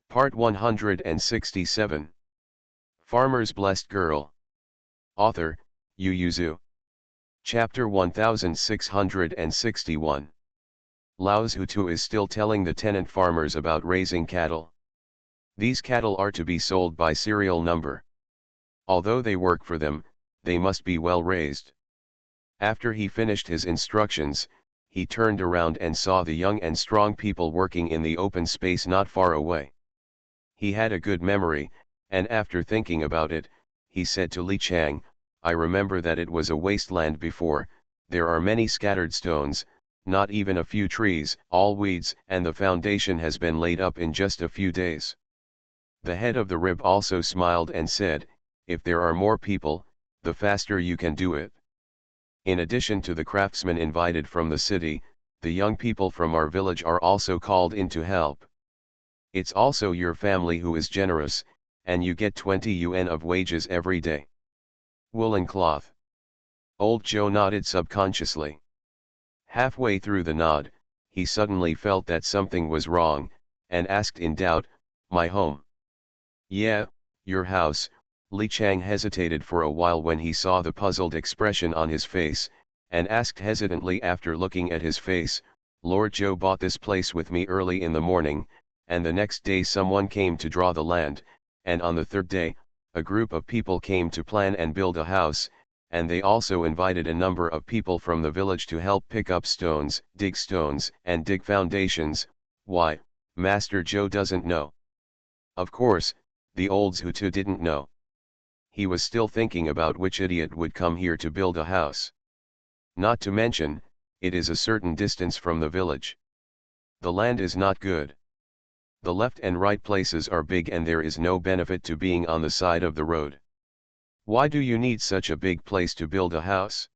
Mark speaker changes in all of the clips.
Speaker 1: Part 167. Farmer's Blessed Girl. Author, Yu Yuzu. Chapter 1661. Lao Tzu is still telling the tenant farmers about raising cattle. These cattle are to be sold by serial number. Although they work for them, they must be well raised. After he finished his instructions, he turned around and saw the young and strong people working in the open space not far away. He had a good memory, and after thinking about it, he said to Li Chang, "I remember that it was a wasteland before, there are many scattered stones, not even a few trees, all weeds, and the foundation has been laid up in just a few days." The head of the rib also smiled and said, "If there are more people, the faster you can do it." In addition to the craftsmen invited from the city, the young people from our village are also called in to help. It's also your family who is generous, and you get 20 yuan of wages every day. Woolen cloth. Old Joe nodded subconsciously. Halfway through the nod, he suddenly felt that something was wrong, and asked in doubt, "My home?" "Yeah, your house." Li Chang hesitated for a while when he saw the puzzled expression on his face, and asked hesitantly after looking at his face, "Lord Joe bought this place with me early in the morning, and the next day someone came to draw the land, and on the third day, a group of people came to plan and build a house, and they also invited a number of people from the village to help pick up stones, and dig foundations. Why, Master Joe doesn't know." Of course, the old Zhutu didn't know. He was still thinking about which idiot would come here to build a house. Not to mention, it is a certain distance from the village. The land is not good. The left and right places are big and there is no benefit to being on the side of the road. Why do you need such a big place to build a house?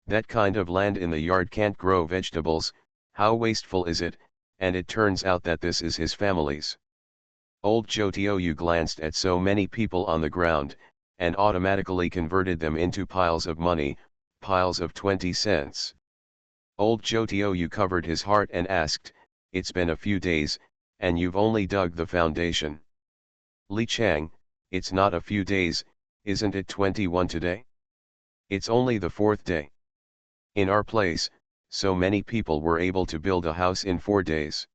Speaker 1: That kind of land in the yard can't grow vegetables, how wasteful is it? And it turns out that this is his family's. Old Joe Tiu glanced at so many people on the ground, and automatically converted them into piles of money, piles of 20 cents. Old Joe Tiu covered his heart and asked, "It's been a few days, and you've only dug the foundation?" "Li Chang, it's not a few days, isn't it 21 today? It's only the 4th day. In our place, so many people were able to build a house in 4 days."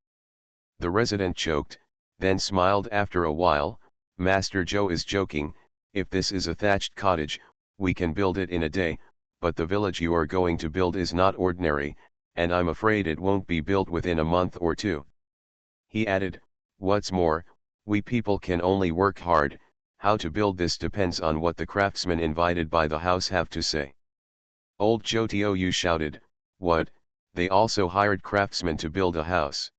Speaker 1: The resident choked, then smiled after a while. "Master Joe is joking. If this is a thatched cottage, we can build it in a day, but the village you are going to build is not ordinary, and I'm afraid it won't be built within a month or two." He added, "What's more, we people can only work hard. How to build this depends on what the craftsmen invited by the house have to say." Old Joe Tiu shouted, "What, they also hired craftsmen to build a house?"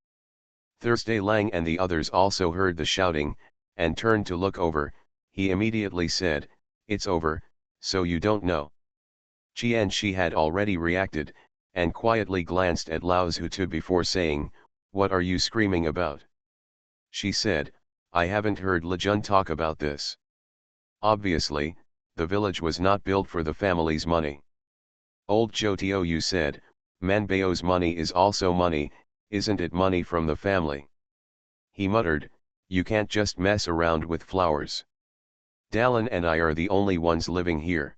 Speaker 1: Thursday Lang and the others also heard the shouting, and turned to look over. He immediately said, "It's over, so you don't know." Qian Shi had already reacted, and quietly glanced at Lao Tzu before saying, "What are you screaming about?" She said, "I haven't heard Lejun talk about this." Obviously, the village was not built for the family's money. Old Joe Tiu said, "Manbao's money is also money, isn't it? Money from the family." He muttered, "You can't just mess around with flowers. Dallin and I are the only ones living here.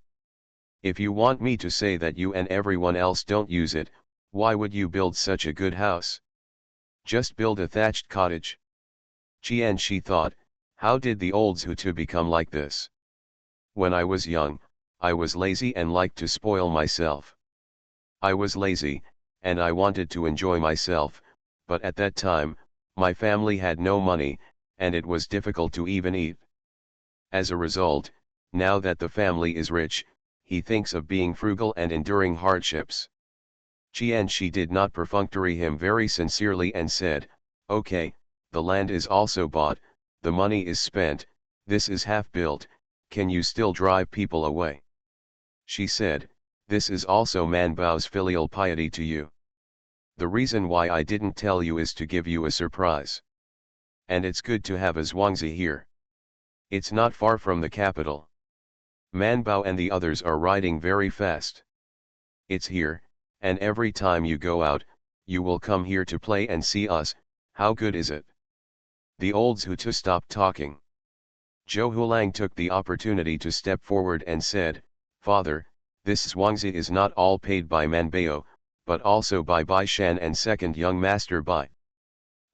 Speaker 1: If you want me to say that you and everyone else don't use it, why would you build such a good house? Just build a thatched cottage." Qian Shi thought, how did the old Zhutu become like this? "When I was young, I was lazy and liked to spoil myself. I was lazy, and I wanted to enjoy myself, but at that time, my family had no money, and it was difficult to even eat. As a result, now that the family is rich, he thinks of being frugal and enduring hardships." Qian Shi did not perfunctory him very sincerely and said, "Okay, the land is also bought, the money is spent, this is half built, can you still drive people away?" She said, "This is also Man Bao's filial piety to you. The reason why I didn't tell you is to give you a surprise. And it's good to have a Zhuangzi here. It's not far from the capital. Man Bao and the others are riding very fast. It's here, and every time you go out, you will come here to play and see us. How good is it?" The old Zhutu stopped talking. Zhou Hulang took the opportunity to step forward and said, "Father, this Zhuangzi is not all paid by Manbao, but also by Bai Shan and second young master Bai."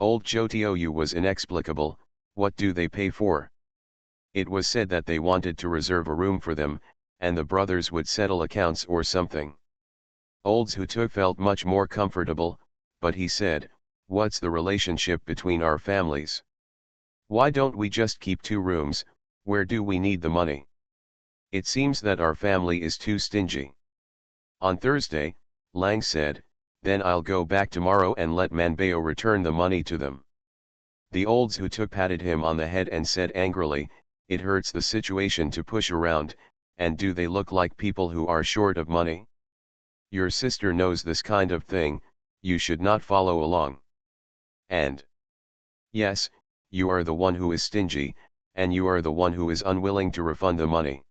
Speaker 1: Old Zhou Tiou was inexplicable. What do they pay for? It was said that they wanted to reserve a room for them, and the brothers would settle accounts or something. Old Zhutu felt much more comfortable, but he said, "What's the relationship between our families? Why don't we just keep 2 rooms, where do we need the money? It seems that our family is too stingy." On Thursday, Lang said, "Then I'll go back tomorrow and let Manbao return the money to them." The old Zhutu patted him on the head and said angrily, "It hurts the situation to push around, and do they look like people who are short of money? Your sister knows this kind of thing, you should not follow along. And yes, you are the one who is stingy, and you are the one who is unwilling to refund the money."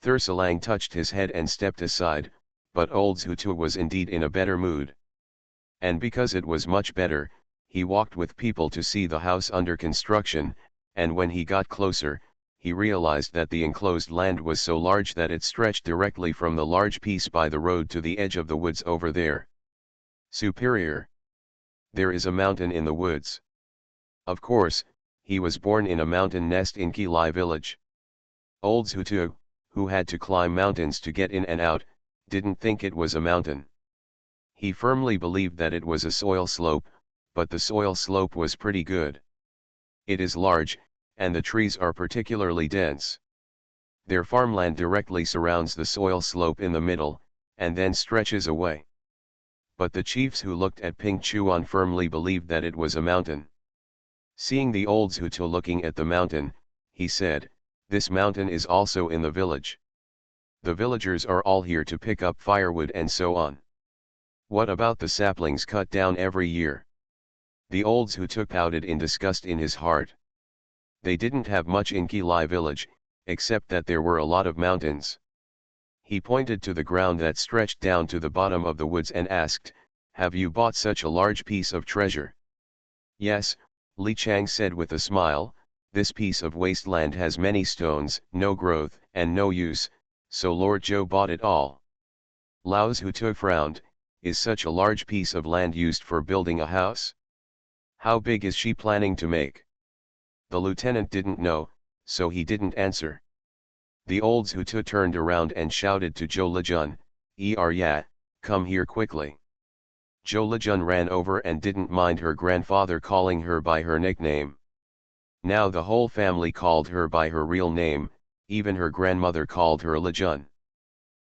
Speaker 1: Thursalang touched his head and stepped aside, but old Zhutu was indeed in a better mood. And because it was much better, he walked with people to see the house under construction, and when he got closer, he realized that the enclosed land was so large that it stretched directly from the large piece by the road to the edge of the woods over there. Superior. There is a mountain in the woods. Of course, he was born in a mountain nest in Qilai village. Old Zhutu, who had to climb mountains to get in and out, didn't think it was a mountain. He firmly believed that it was a soil slope, but the soil slope was pretty good. It is large, and the trees are particularly dense. Their farmland directly surrounds the soil slope in the middle, and then stretches away. But the chiefs who looked at Ping Chuan firmly believed that it was a mountain. Seeing the old Zhutu looking at the mountain, he said, "This mountain is also in the village. The villagers are all here to pick up firewood and so on. What about the saplings cut down every year?" The old Zhutu pouted in disgust in his heart. They didn't have much in Qilai village, except that there were a lot of mountains. He pointed to the ground that stretched down to the bottom of the woods and asked, "Have you bought such a large piece of treasure?" "Yes," Li Chang said with a smile, "this piece of wasteland has many stones, no growth, and no use, so Lord Zhou bought it all." Lao Zhutu frowned. "Is such a large piece of land used for building a house? How big is she planning to make?" The lieutenant didn't know, so he didn't answer. The old Zhutu turned around and shouted to Zhou Lejun, "Ya, come here quickly." Zhou Lejun ran over and didn't mind her grandfather calling her by her nickname. Now the whole family called her by her real name, even her grandmother called her Lejun.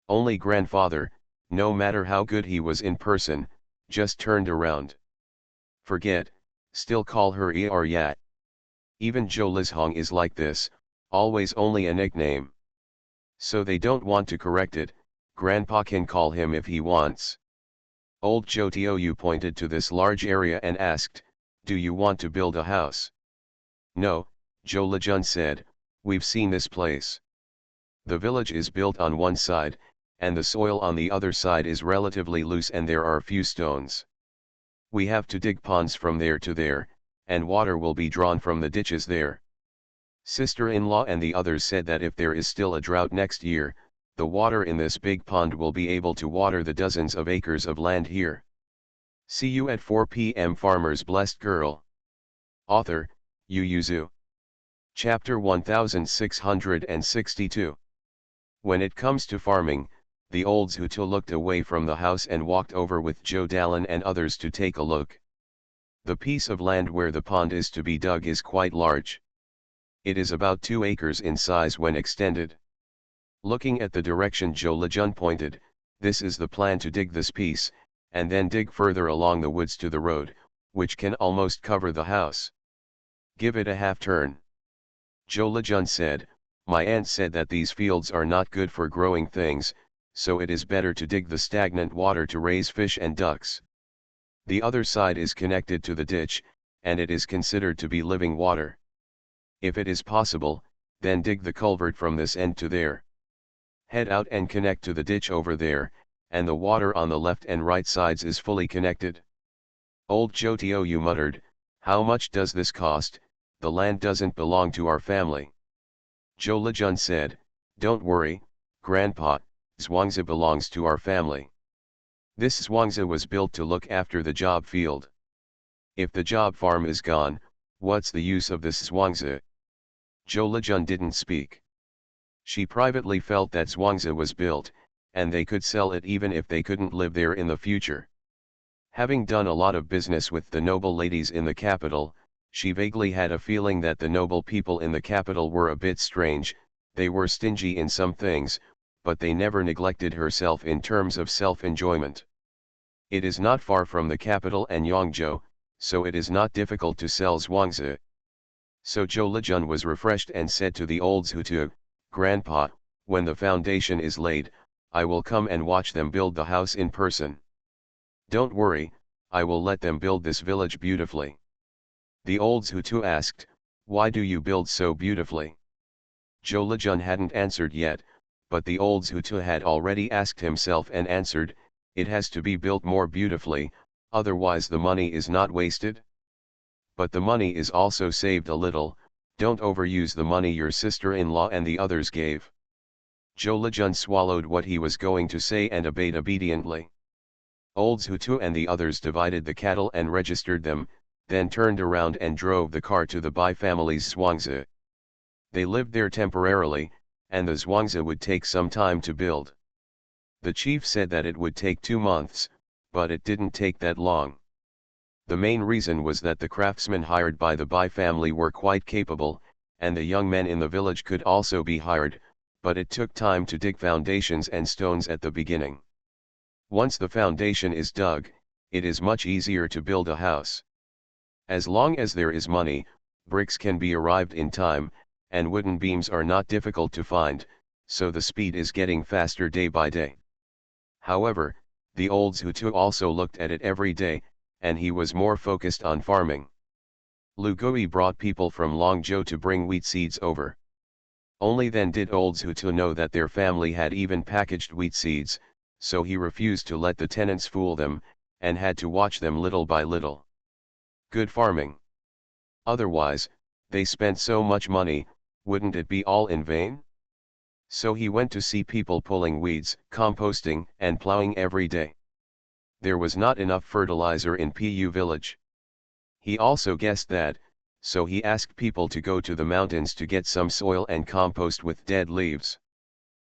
Speaker 1: Only grandfather, no matter how good he was in person, just turned around. Forget, still call her Ya. Even Zhou Lizhong is like this, always only a nickname. So they don't want to correct it, grandpa can call him if he wants. Old Zhou Tiou pointed to this large area and asked, "Do you want to build a house?" "No," Zhou Lejun said, "we've seen this place. The village is built on one side, and the soil on the other side is relatively loose and there are few stones. We have to dig ponds from there to there, and water will be drawn from the ditches there." Sister-in-law and the others said that if there is still a drought next year, the water in this big pond will be able to water the dozens of acres of land here. See you at 4 p.m. Farmer's Blessed Girl. Author, Yu Yuzu. Chapter 1662. When it comes to farming, the old Zhutu looked away from the house and walked over with Zhou Dalan and others to take a look. The piece of land where the pond is to be dug is quite large. It is about 2 acres in size when extended. Looking at the direction Zhou Lejun pointed, this is the plan to dig this piece, and then dig further along the woods to the road, which can almost cover the house. Give it a half turn. Zhou Lejun said, "My aunt said that these fields are not good for growing things, so it is better to dig the stagnant water to raise fish and ducks. The other side is connected to the ditch, and it is considered to be living water. If it is possible, then dig the culvert from this end to there. Head out and connect to the ditch over there, and the water on the left and right sides is fully connected." Old Zhou Tiou muttered, "How much does this cost, the land doesn't belong to our family. Zhou Lejun said, "Don't worry, Grandpa, Zhuangzi belongs to our family. This Zhuangzi was built to look after the job field. If the job farm is gone, what's the use of this Zhuangzi?" Zhou Lejun didn't speak. She privately felt that Zhuangzi was built, and they could sell it even if they couldn't live there in the future. Having done a lot of business with the noble ladies in the capital, she vaguely had a feeling that the noble people in the capital were a bit strange. They were stingy in some things, but they never neglected herself in terms of self-enjoyment. It is not far from the capital and Yangzhou, so it is not difficult to sell Zhuangzi. So Zhou Lejun was refreshed and said to the old Zhutu, "Grandpa, when the foundation is laid, I will come and watch them build the house in person. Don't worry, I will let them build this village beautifully." The old Zhutu asked, "Why do you build so beautifully?" Zhou Lejun hadn't answered yet, but the old Zhutu had already asked himself and answered, "It has to be built more beautifully, otherwise the money is not wasted. But the money is also saved a little, don't overuse the money your sister-in-law and the others gave." Zhou Lejun swallowed what he was going to say and obeyed obediently. Old Zhutu and the others divided the cattle and registered them, then turned around and drove the car to the Bai family's Zhuangzi. They lived there temporarily, and the Zhuangzi would take some time to build. The chief said that it would take 2 months, but it didn't take that long. The main reason was that the craftsmen hired by the Bai family were quite capable, and the young men in the village could also be hired, but it took time to dig foundations and stones at the beginning. Once the foundation is dug, it is much easier to build a house. As long as there is money, bricks can be arrived in time, and wooden beams are not difficult to find, so the speed is getting faster day by day. However, the old Zhutu also looked at it every day, and he was more focused on farming. Lu Gui brought people from Longzhou to bring wheat seeds over. Only then did old Zhutu know that their family had even packaged wheat seeds, so he refused to let the tenants fool them, and had to watch them little by little. Good farming. Otherwise, they spent so much money, wouldn't it be all in vain? So he went to see people pulling weeds, composting, and plowing every day. There was not enough fertilizer in Pu village. He also guessed that, so he asked people to go to the mountains to get some soil and compost with dead leaves.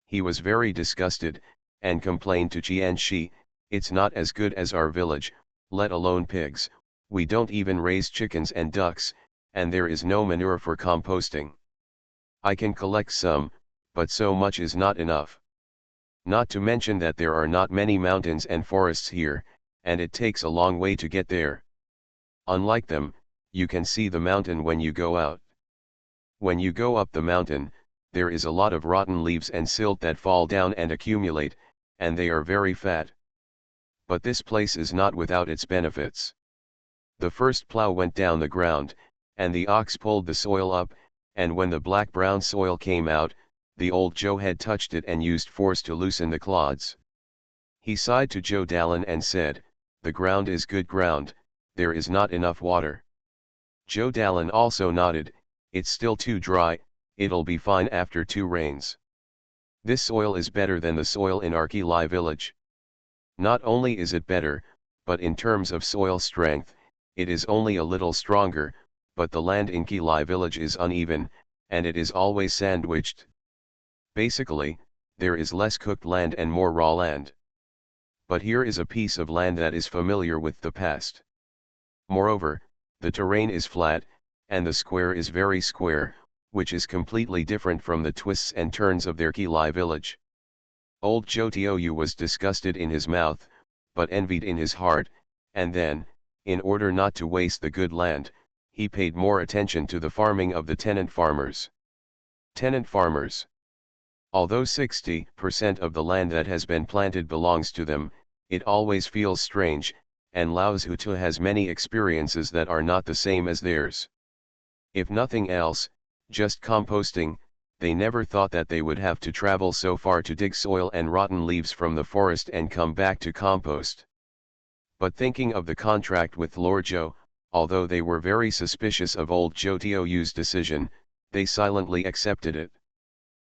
Speaker 1: He was very disgusted, and complained to Qianxi, "It's not as good as our village, let alone pigs, we don't even raise chickens and ducks, and there is no manure for composting. I can collect some, but so much is not enough. Not to mention that there are not many mountains and forests here, and it takes a long way to get there. Unlike them, you can see the mountain when you go out. When you go up the mountain, there is a lot of rotten leaves and silt that fall down and accumulate, and they are very fat. But this place is not without its benefits." The first plow went down the ground, and the ox pulled the soil up, and when the black-brown soil came out, the old Zhou had touched it and used force to loosen the clods. He sighed to Zhou Dalin and said, "The ground is good ground, there is not enough water." Zhou Dalin also nodded, "It's still too dry, it'll be fine after 2 rains. This soil is better than the soil in Arkilai village. Not only is it better, but in terms of soil strength, it is only a little stronger, but the land in Kilai village is uneven, and it is always sandwiched. Basically, there is less cooked land and more raw land. But here is a piece of land that is familiar with the past. Moreover, the terrain is flat, and the square is very square, which is completely different from the twists and turns of their Kilai village." Old Zhou Tiou was disgusted in his mouth, but envied in his heart, and then, in order not to waste the good land, he paid more attention to the farming of the tenant farmers. Tenant farmers. Although 60% of the land that has been planted belongs to them, it always feels strange, and Lao Zhutu has many experiences that are not the same as theirs. If nothing else, just composting, they never thought that they would have to travel so far to dig soil and rotten leaves from the forest and come back to compost. But thinking of the contract with Lord Zhou, Although they were very suspicious of old Zhou Tiuyu's decision, they silently accepted it.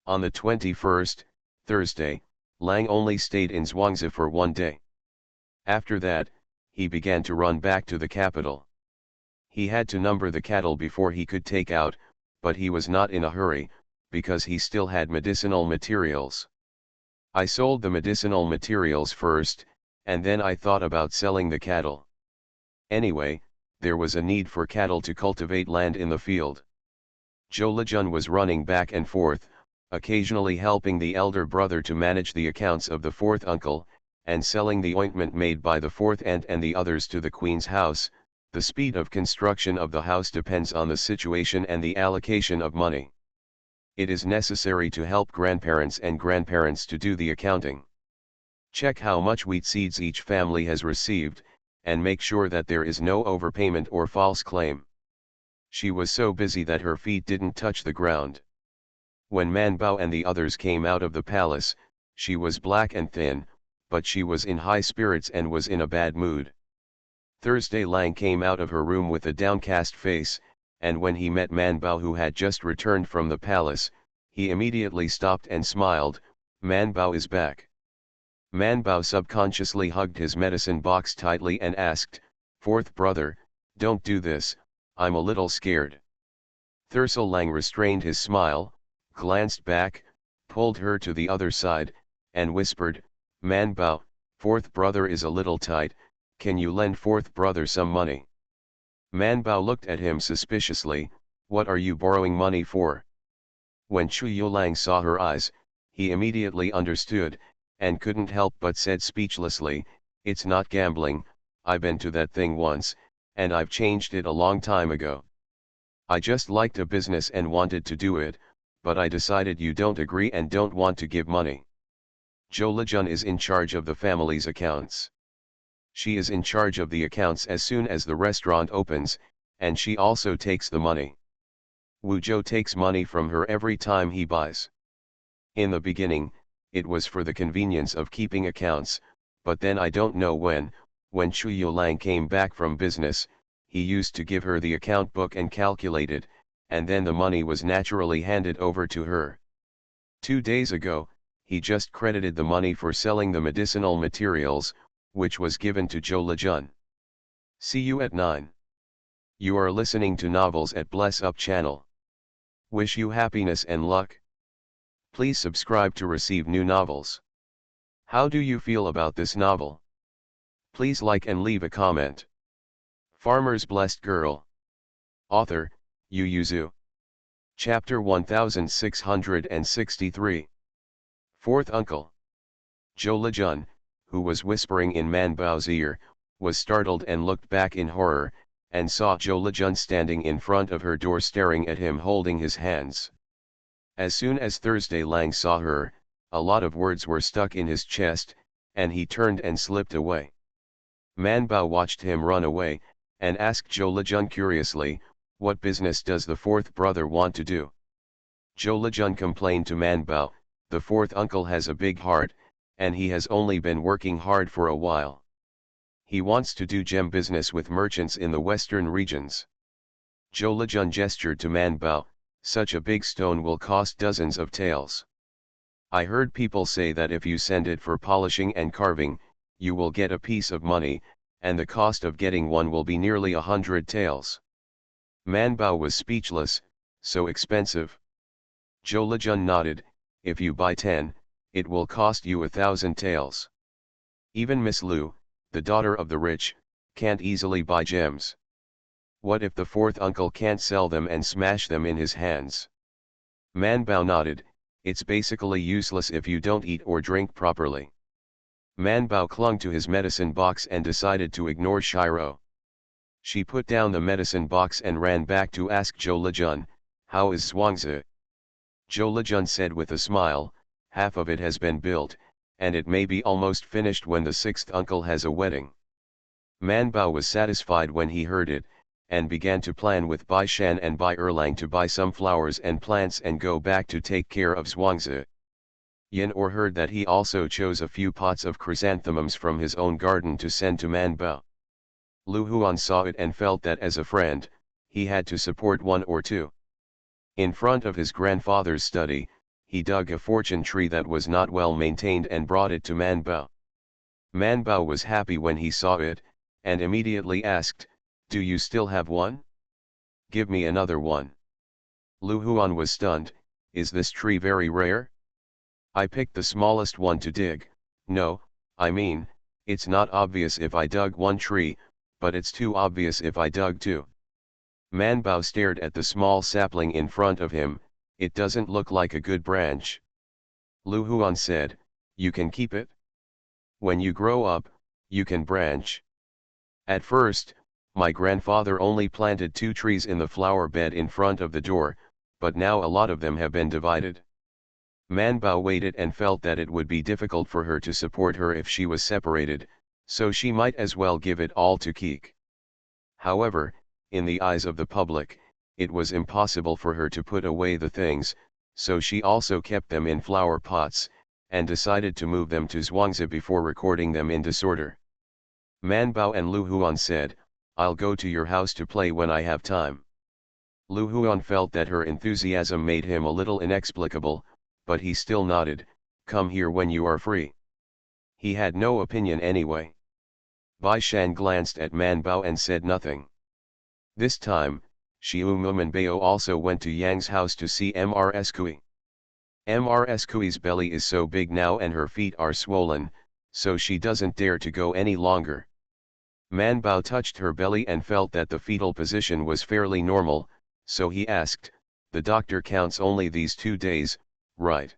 Speaker 1: On the 21st, Thursday, Lang only stayed in Zhuangzi for one day. After that, he began to run back to the capital. He had to number the cattle before he could take out, but he was not in a hurry, because he still had medicinal materials. I sold the medicinal materials first, and then I thought about selling the cattle. Anyway, there was a need for cattle to cultivate land in the field. Zhou Lejun was running back and forth, occasionally helping the elder brother to manage the accounts of the fourth uncle, and selling the ointment made by the fourth aunt and the others to the queen's house. The speed of construction of the house depends on the situation and the allocation of money. It is necessary to help grandparents and grandparents to do the accounting. Check how much wheat seeds each family has received, and make sure that there is no overpayment or false claim. She was so busy that her feet didn't touch the ground. When Man Bao and the others came out of the palace, she was black and thin, but she was in high spirits and was in a bad mood. Thursday Lang came out of her room with a downcast face, and when he met Man Bao, who had just returned from the palace, he immediately stopped and smiled. Man Bao is back. Man Bao subconsciously hugged his medicine box tightly and asked, "Fourth brother, don't do this, I'm a little scared." Thursday Lang restrained his smile, glanced back, pulled her to the other side, and whispered, "Man Bao, fourth brother is a little tight, can you lend fourth brother some money?" Man Bao looked at him suspiciously. "What are you borrowing money for?" When Chu Yulang saw her eyes, he immediately understood, and couldn't help but said speechlessly, "It's not gambling, I've been to that thing once, and I've changed it a long time ago. I just liked a business and wanted to do it, but I decided you don't agree and don't want to give money." Zhou Lejun is in charge of the family's accounts. She is in charge of the accounts as soon as the restaurant opens, and she also takes the money. Wu Zhou takes money from her every time he buys. In the beginning, it was for the convenience of keeping accounts, but then I don't know when Chu Yulang came back from business, he used to give her the account book and calculate it, and then the money was naturally handed over to her. 2 days ago, he just credited the money for selling the medicinal materials, which was given to Zhou Lejun. See you at 9. You are listening to Novels at Bless Up channel. Wish you happiness and luck. Please subscribe to receive new novels. How do you feel about this novel? Please like and leave a comment. Farmer's Blessed Girl. Author, Yu Yuzu. Chapter 1663. Fourth Uncle. Zhou Lejun, who was whispering in Man Bao's ear, was startled and looked back in horror, and saw Zhou Lejun standing in front of her door staring at him holding his hands. As soon as Thursday Lang saw her, a lot of words were stuck in his chest, and he turned and slipped away. Man Bao watched him run away, and asked Zhou Lejun curiously, "What business does the fourth brother want to do?" Zhou Lejun complained to Man Bao, "The fourth uncle has a big heart, and he has only been working hard for a while. He wants to do gem business with merchants in the western regions." Zhou Lejun gestured to Man Bao, "Such a big stone will cost dozens of taels. I heard people say that if you send it for polishing and carving, you will get a piece of money, and the cost of getting one will be nearly 100 taels. Man Bao was speechless. "So expensive?" Zhou Lejun nodded, "If you buy 10, it will cost you 1,000 taels. Even Miss Lu, the daughter of the rich, can't easily buy gems. What if the fourth uncle can't sell them and smash them in his hands?" Man Bao nodded, "It's basically useless if you don't eat or drink properly." Man Bao clung to his medicine box and decided to ignore Shiro. She put down the medicine box and ran back to ask Zhou Lejun, "How is Zhuangzi?" Zhou Lejun said with a smile, "Half of it has been built, and it may be almost finished when the sixth uncle has a wedding." Man Bao was satisfied when he heard it, and began to plan with Bai Shan and Bai Erlang to buy some flowers and plants and go back to take care of Zhuangzi. Yin Or heard that he also chose a few pots of chrysanthemums from his own garden to send to Man Bao. Lu Huan saw it and felt that as a friend, he had to support one or two. In front of his grandfather's study, he dug a fortune tree that was not well maintained and brought it to Man Bao. Man Bao was happy when he saw it, and immediately asked, "Do you still have one? Give me another one." Lu Huan was stunned. "Is this tree very rare? I picked the smallest one to dig. No, I mean, it's not obvious if I dug one tree, but it's too obvious if I dug two." Man Bao stared at the small sapling in front of him. "It doesn't look like a good branch." Lu Huan said, "You can keep it. When you grow up, you can branch. At first, my grandfather only planted 2 trees in the flower bed in front of the door, but now a lot of them have been divided." Man Bao waited and felt that it would be difficult for her to support her if she was separated, so she might as well give it all to Keek. However, in the eyes of the public, it was impossible for her to put away the things, so she also kept them in flower pots, and decided to move them to Zhuangzi before recording them in disorder. Man Bao and Lu Huan said, "I'll go to your house to play when I have time." Lu Huan felt that her enthusiasm made him a little inexplicable, but he still nodded, "Come here when you are free." He had no opinion anyway. Bai Shan glanced at Man Bao and said nothing. This time, Xiu Mum and Bao also went to Yang's house to see Mrs. Kui. Mrs. Kui's belly is so big now and her feet are swollen, so she doesn't dare to go any longer. Man Bao touched her belly and felt that the fetal position was fairly normal, so he asked, "The doctor counts only these 2 days, right?"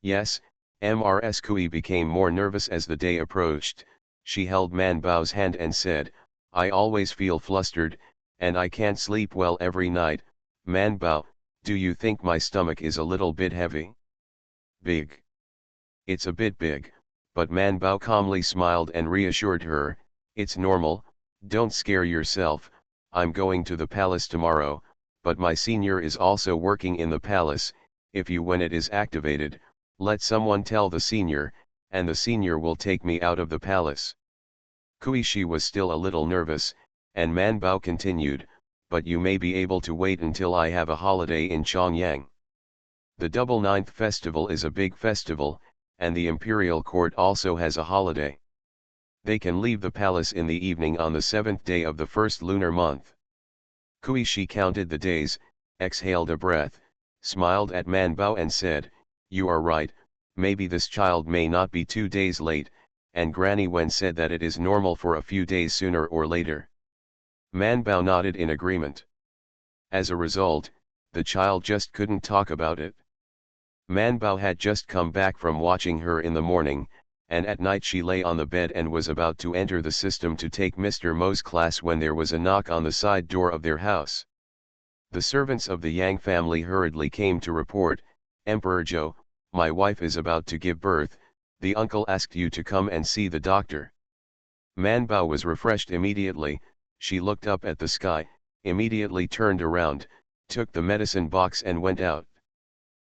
Speaker 1: "Yes." Mrs. Kui became more nervous as the day approached. She held Man Bao's hand and said, "I always feel flustered, and I can't sleep well every night. Man Bao, do you think my stomach is a little bit heavy?" "Big." "It's a bit big," but Man Bao calmly smiled and reassured her, "It's normal, don't scare yourself. I'm going to the palace tomorrow, but my senior is also working in the palace. If you, when it is activated, let someone tell the senior, and the senior will take me out of the palace." Kuishi was still a little nervous, and Man Bao continued, "But you may be able to wait until I have a holiday in Chongyang. The Double Ninth Festival is a big festival, and the imperial court also has a holiday. They can leave the palace in the evening on the 7th day of the first lunar month." Kuishi counted the days, exhaled a breath, smiled at Man Bao and said, "You are right, maybe this child may not be 2 days late," and Granny Wen said that it is normal for a few days sooner or later. Man Bao nodded in agreement. As a result, the child just couldn't talk about it. Man Bao had just come back from watching her in the morning, and at night she lay on the bed and was about to enter the system to take Mr. Mo's class when there was a knock on the side door of their house. The servants of the Yang family hurriedly came to report, "Emperor Zhou, my wife is about to give birth, the uncle asked you to come and see the doctor." Man Bao was refreshed immediately. She looked up at the sky, immediately turned around, took the medicine box and went out.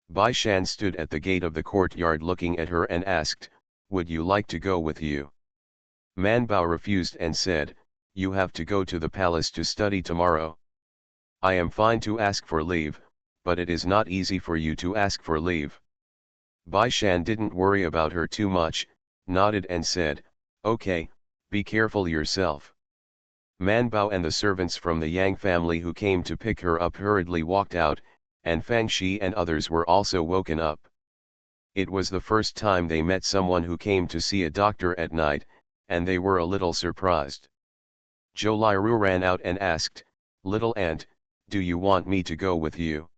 Speaker 1: Bai Shan stood at the gate of the courtyard looking at her and asked, "Would you like to go with you?" Man Bao refused and said, "You have to go to the palace to study tomorrow." "I am fine to ask for leave, but it is not easy for you to ask for leave." Bai Shan didn't worry about her too much, nodded and said, "Okay, be careful yourself." Man Bao and the servants from the Yang family who came to pick her up hurriedly walked out, and Fang Shi and others were also woken up. It was the first time they met someone who came to see a doctor at night, and they were a little surprised. Zhou Liru ran out and asked, "Little aunt, do you want me to go with you?"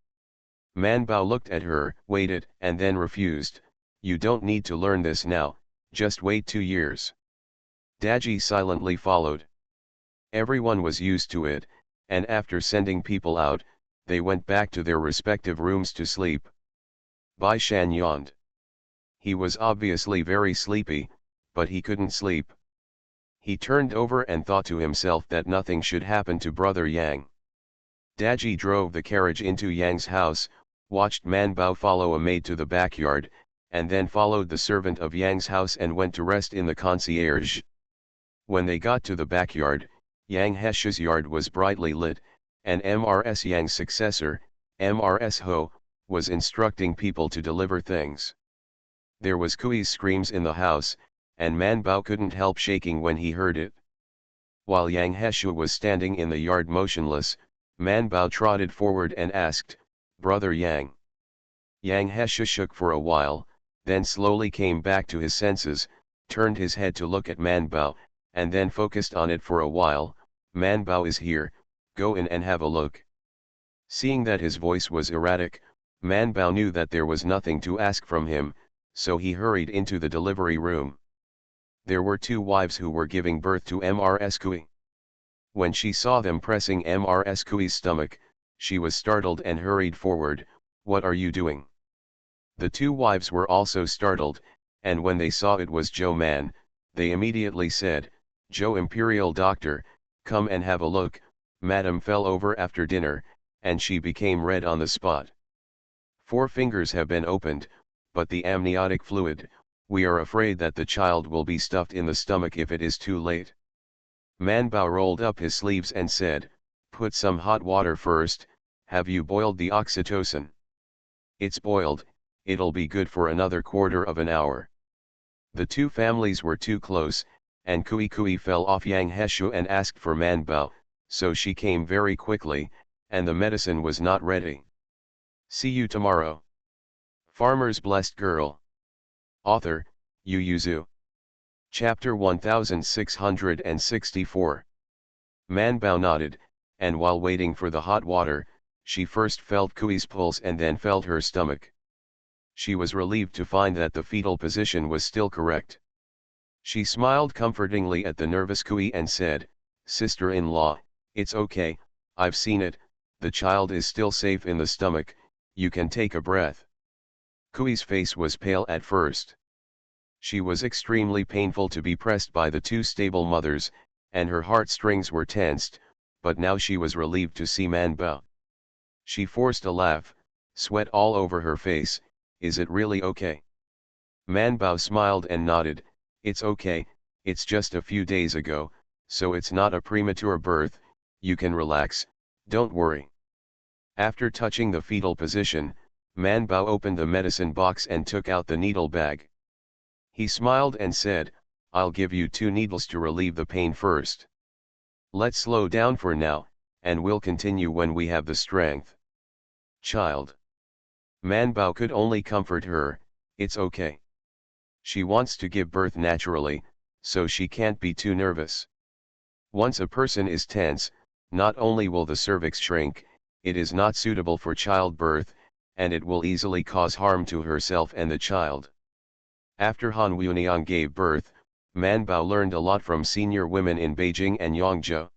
Speaker 1: Man Bao looked at her, waited, and then refused. "You don't need to learn this now, just wait 2 years." Daji silently followed. Everyone was used to it, and after sending people out, they went back to their respective rooms to sleep. Bai Shan yawned. He was obviously very sleepy, but he couldn't sleep. He turned over and thought to himself that nothing should happen to brother Yang. Daji drove the carriage into Yang's house, watched Man Bao follow a maid to the backyard, and then followed the servant of Yang's house and went to rest in the concierge. When they got to the backyard, Yang Hesha's yard was brightly lit, and Mrs. Yang's successor, Mrs. Ho, was instructing people to deliver things. There was Kui's screams in the house, and Man Bao couldn't help shaking when he heard it. While Yang Heshu was standing in the yard motionless, Man Bao trotted forward and asked, "Brother Yang." Yang Heshu shook for a while, then slowly came back to his senses, turned his head to look at Man Bao, and then focused on it for a while. "Man Bao is here, go in and have a look." Seeing that his voice was erratic, Man Bao knew that there was nothing to ask from him, so he hurried into the delivery room. There were two wives who were giving birth to Mrs. Kui. When she saw them pressing Mrs. Kui's stomach, she was startled and hurried forward. "What are you doing?" The two wives were also startled, and when they saw it was Zhou Man, they immediately said, "Zhou Imperial Doctor, come and have a look." Madam fell over after dinner, and she became red on the spot. 4 fingers have been opened, but the amniotic fluid, we are afraid that the child will be stuffed in the stomach if it is too late. Man Bao rolled up his sleeves and said, "Put some hot water first. Have you boiled the oxytocin?" "It's boiled, it'll be good for another quarter of an hour." The two families were too close, and Kui fell off Yang Heshu and asked for Man Bao, so she came very quickly, and the medicine was not ready. See you tomorrow. Farmer's Blessed Girl. Author, Yu Yuzu. Chapter 1664. Man Bao nodded, and while waiting for the hot water, she first felt Kui's pulse and then felt her stomach. She was relieved to find that the fetal position was still correct. She smiled comfortingly at the nervous Kui and said, "Sister-in-law, it's okay, I've seen it, the child is still safe in the stomach, you can take a breath." Kui's face was pale at first. She was extremely painful to be pressed by the two stable mothers, and her heartstrings were tensed, but now she was relieved to see Man Bao. She forced a laugh, sweat all over her face. "Is it really okay?" Man Bao smiled and nodded. "It's okay, it's just a few days ago, so it's not a premature birth, you can relax, don't worry." After touching the fetal position, Man Bao opened the medicine box and took out the needle bag. He smiled and said, "I'll give you 2 needles to relieve the pain first. Let's slow down for now, and we'll continue when we have the strength." "Child." Man Bao could only comfort her, "It's okay. She wants to give birth naturally, so she can't be too nervous. Once a person is tense, not only will the cervix shrink, it is not suitable for childbirth, and it will easily cause harm to herself and the child." After Han Wuniang gave birth, Man Bao learned a lot from senior women in Beijing and Yangzhou.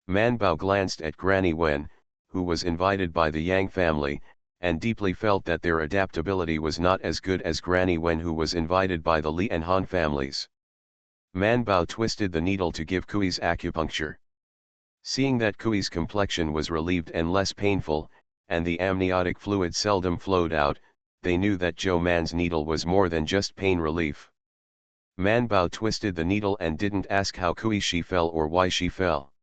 Speaker 1: Man Bao glanced at Granny Wen, who was invited by the Yang family, and deeply felt that their adaptability was not as good as Granny Wen, who was invited by the Li and Han families. Man Bao twisted the needle to give Kui's acupuncture. Seeing that Kui's complexion was relieved and less painful, and the amniotic fluid seldom flowed out, they knew that Zhou Man's needle was more than just pain relief. Man Bao twisted the needle and didn't ask how she fell or why she fell.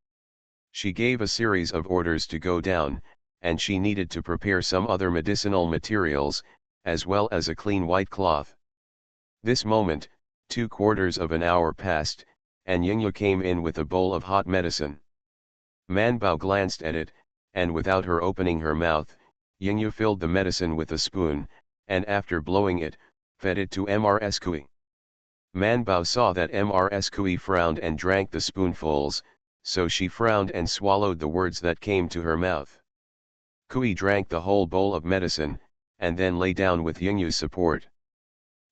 Speaker 1: She gave a series of orders to go down, and she needed to prepare some other medicinal materials, as well as a clean white cloth. This moment, 2/4 of an hour passed, and Yingyu came in with a bowl of hot medicine. Man Bao glanced at it, and without her opening her mouth, Yingyu filled the medicine with a spoon, and after blowing it, fed it to Mrs. Kui. Man Bao saw that Mrs. Kui frowned and drank the spoonfuls, so she frowned and swallowed the words that came to her mouth. Kui drank the whole bowl of medicine, and then lay down with Yingyu's support.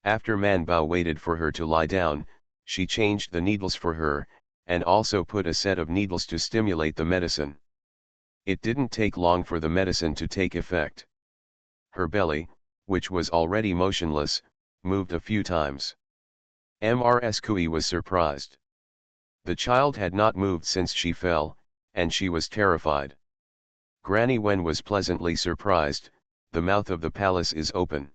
Speaker 1: After Man Bao waited for her to lie down, she changed the needles for her, and also put a set of needles to stimulate the medicine. It didn't take long for the medicine to take effect. Her belly, which was already motionless, moved a few times. Mrs. Kui was surprised. The child had not moved since she fell, and she was terrified. Granny Wen was pleasantly surprised. The mouth of the palace is open.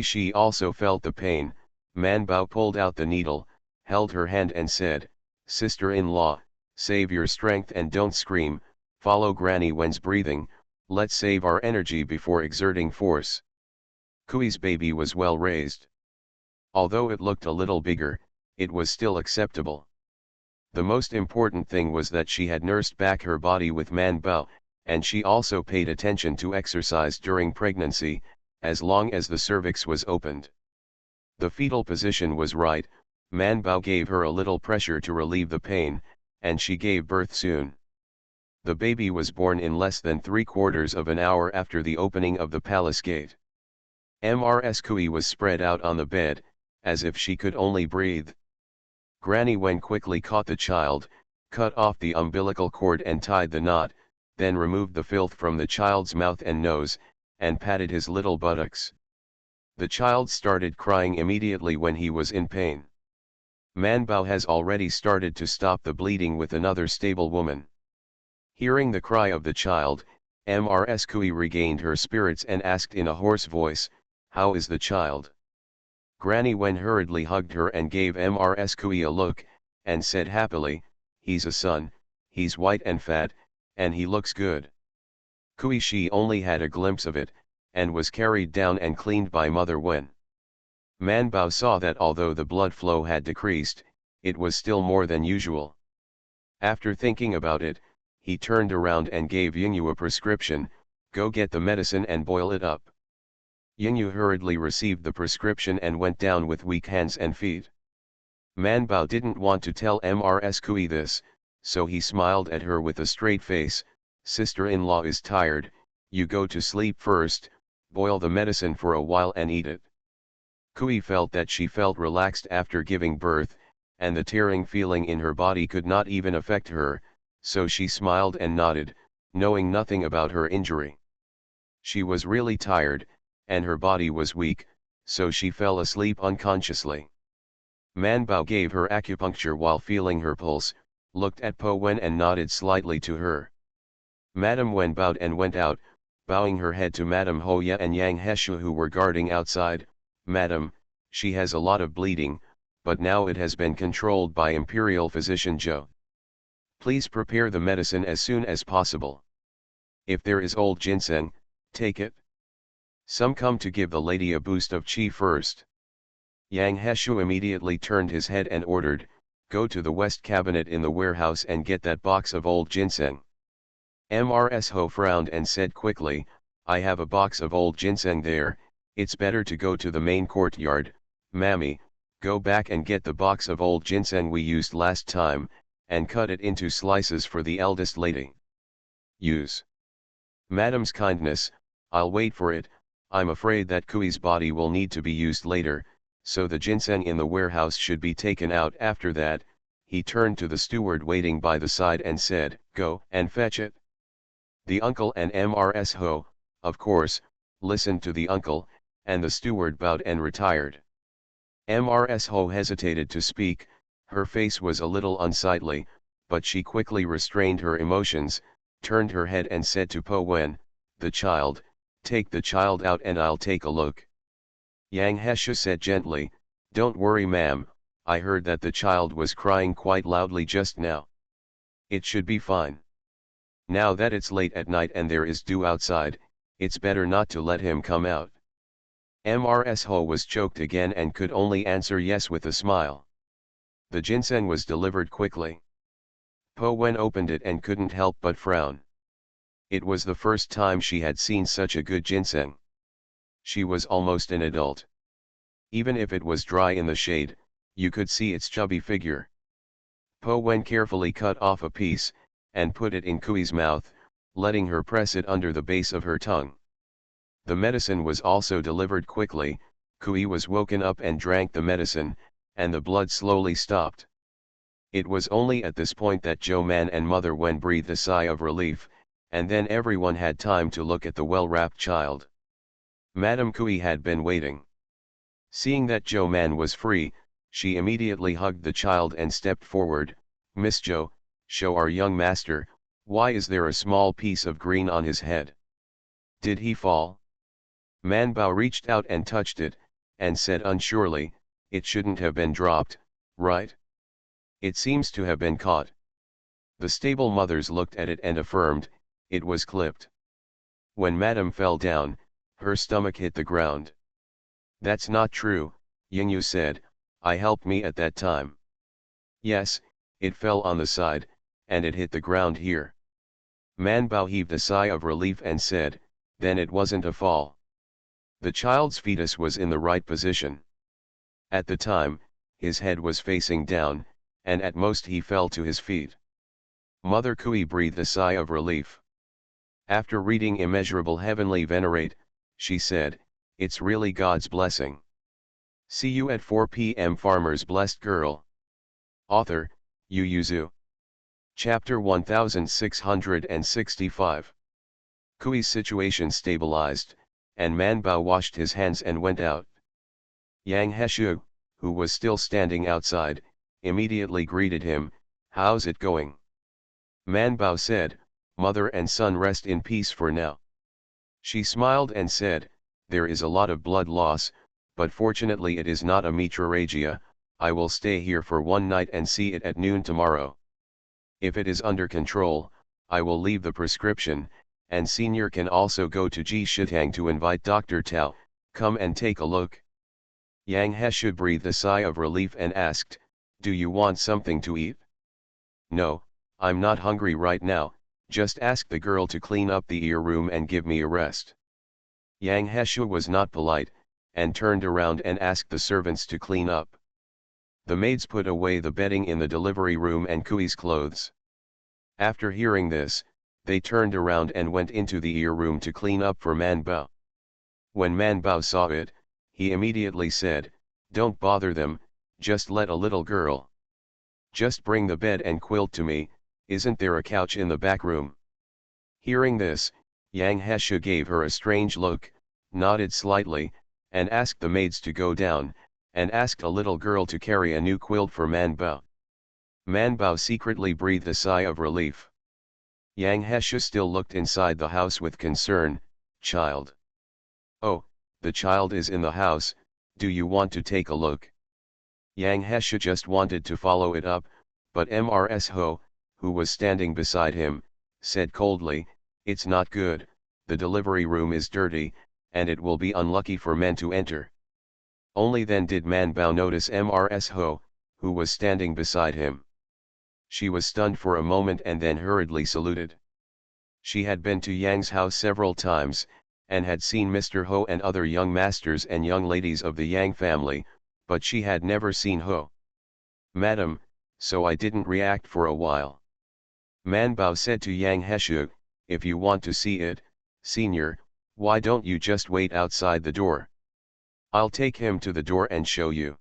Speaker 1: She also felt the pain. Man Bao pulled out the needle, held her hand and said, "Sister-in-law, Save your strength and don't scream, follow Granny Wen's breathing, let's save our energy before exerting force. Kui's baby was well raised. Although it looked a little bigger, it was still acceptable. The most important thing was that she had nursed back her body with Man Bao, and she also paid attention to exercise during pregnancy, as long as the cervix was opened. The fetal position was right, Man Bao gave her a little pressure to relieve the pain, and she gave birth soon. The baby was born in less than 3/4 of an hour after the opening of the palace gate. Mrs. Kui was spread out on the bed, as if she could only breathe. Granny Wen quickly caught the child, cut off the umbilical cord and tied the knot, then removed the filth from the child's mouth and nose, and patted his little buttocks. The child started crying immediately when he was in pain. Man Bao has already started to stop the bleeding with another stable woman. Hearing the cry of the child, Mrs. Kui regained her spirits and asked in a hoarse voice, "How is the child?" Granny Wen hurriedly hugged her and gave Mrs. Kui a look, and said happily, "He's a son, he's white and fat, and he looks good." Kui she only had a glimpse of it, and was carried down and cleaned by Mother Wen. Man Bao saw that although the blood flow had decreased, it was still more than usual. After thinking about it, he turned around and gave Yingyu a prescription, "Go get the medicine and boil it up." Yingyu hurriedly received the prescription and went down with weak hands and feet. Man Bao didn't want to tell Mrs. Kui this, so he smiled at her with a straight face, "Sister-in-law is tired, you go to sleep first, boil the medicine for a while and eat it." Kui felt that she felt relaxed after giving birth, and the tearing feeling in her body could not even affect her, so she smiled and nodded, knowing nothing about her injury. She was really tired, and her body was weak, so she fell asleep unconsciously. Man Bao gave her acupuncture while feeling her pulse, looked at Po Wen and nodded slightly to her. Madame Wen bowed and went out, bowing her head to Madame Hoya and Yang Heshu who were guarding outside. "Madam, she has a lot of bleeding, but now it has been controlled by Imperial Physician Zhou. Please prepare the medicine as soon as possible. If there is old ginseng, take it. Some come to give the lady a boost of qi first." Yang Heshu immediately turned his head and ordered, "Go to the west cabinet in the warehouse and get that box of old ginseng." Mrs. Ho frowned and said quickly, "I have a box of old ginseng there, it's better to go to the main courtyard. Mammy, go back and get the box of old ginseng we used last time, and cut it into slices for the eldest lady." "Use. Madam's kindness, I'll wait for it. I'm afraid that Kui's body will need to be used later, so the ginseng in the warehouse should be taken out after that." He turned to the steward waiting by the side and said, "Go and fetch it." The uncle and Mrs. Ho, of course, listened to the uncle, and the steward bowed and retired. Mrs. Ho hesitated to speak, her face was a little unsightly, but she quickly restrained her emotions, turned her head and said to Po Wen, "The child, take the child out and I'll take a look." Yang Hesha said gently, "Don't worry ma'am, I heard that the child was crying quite loudly just now. It should be fine. Now that it's late at night and there is dew outside, it's better not to let him come out." Mrs. Ho was choked again and could only answer yes with a smile. The ginseng was delivered quickly. Po Wen opened it and couldn't help but frown. It was the first time she had seen such a good ginseng. She was almost an adult. Even if it was dry in the shade, you could see its chubby figure. Po Wen carefully cut off a piece, and put it in Kui's mouth, letting her press it under the base of her tongue. The medicine was also delivered quickly. Kui was woken up and drank the medicine, and the blood slowly stopped. It was only at this point that Zhou Man and Mother Wen breathed a sigh of relief, and then everyone had time to look at the well-wrapped child. Madame Kui had been waiting. Seeing that Zhou Man was free, she immediately hugged the child and stepped forward. "Miss Zhou, show our young master, why is there a small piece of green on his head? Did he fall?" Man Bao reached out and touched it, and said unsurely, "It shouldn't have been dropped, right? It seems to have been caught." The stable mothers looked at it and affirmed, it was clipped. When Madame fell down, her stomach hit the ground. That's not true, Yingyu said, I helped me at that time. Yes, it fell on the side, and it hit the ground here. Manbao heaved a sigh of relief and said, then it wasn't a fall. The child's fetus was in the right position. At the time, his head was facing down, and at most he fell to his feet. Mother Kui breathed a sigh of relief. After reading Immeasurable Heavenly Venerate, she said, it's really God's blessing. See you at 4 p.m. Farmer's Blessed Girl. Author, Yu Yuzu. Chapter 1665. Kui's situation stabilized, and Manbao washed his hands and went out. Yang Heshu, who was still standing outside, immediately greeted him, how's it going? Manbao said, mother and son rest in peace for now. She smiled and said, there is a lot of blood loss, but fortunately it is not a metrorrhagia. I will stay here for one night and see it at noon tomorrow. If it is under control, I will leave the prescription, and Senior can also go to Ji Shitang to invite Dr. Tao, come and take a look. Yang Heshu breathed a sigh of relief and asked, do you want something to eat? No, I'm not hungry right now, just ask the girl to clean up the ear room and give me a rest. Yang Heshu was not polite, and turned around and asked the servants to clean up. The maids put away the bedding in the delivery room and Kui's clothes. After hearing this, they turned around and went into the ear room to clean up for Manbao. When Manbao saw it, he immediately said, don't bother them, just let a little girl. Just bring the bed and quilt to me, isn't there a couch in the back room? Hearing this, Yang Heshu gave her a strange look, nodded slightly, and asked the maids to go down, and asked a little girl to carry a new quilt for Manbao. Manbao secretly breathed a sigh of relief. Yang Heshu still looked inside the house with concern, child. Oh, the child is in the house, do you want to take a look? Yang Heshu just wanted to follow it up, but Mrs. Ho, who was standing beside him, said coldly, it's not good, the delivery room is dirty, and it will be unlucky for men to enter. Only then did Manbao notice Mrs. Ho, who was standing beside him. She was stunned for a moment and then hurriedly saluted. She had been to Yang's house several times, and had seen Mr. Ho and other young masters and young ladies of the Yang family, but she had never seen Ho. Madam, so I didn't react for a while. Manbao said to Yang Heshu, if you want to see it, Senior, why don't you just wait outside the door? I'll take him to the door and show you.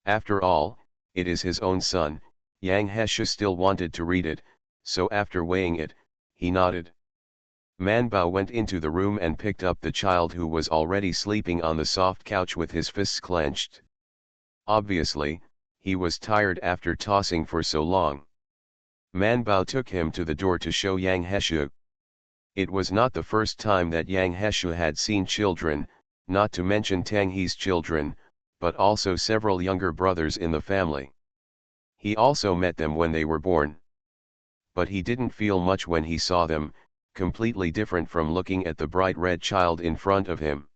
Speaker 1: After all, it is his own son. Yang Heshu still wanted to read it, so after weighing it, he nodded. Manbao went into the room and picked up the child who was already sleeping on the soft couch with his fists clenched. Obviously, he was tired after tossing for so long. Manbao took him to the door to show Yang Heshu. It was not the first time that Yang Heshu had seen children, not to mention Tang He's children, but also several younger brothers in the family. He also met them when they were born. But he didn't feel much when he saw them, completely different from looking at the bright red child in front of him.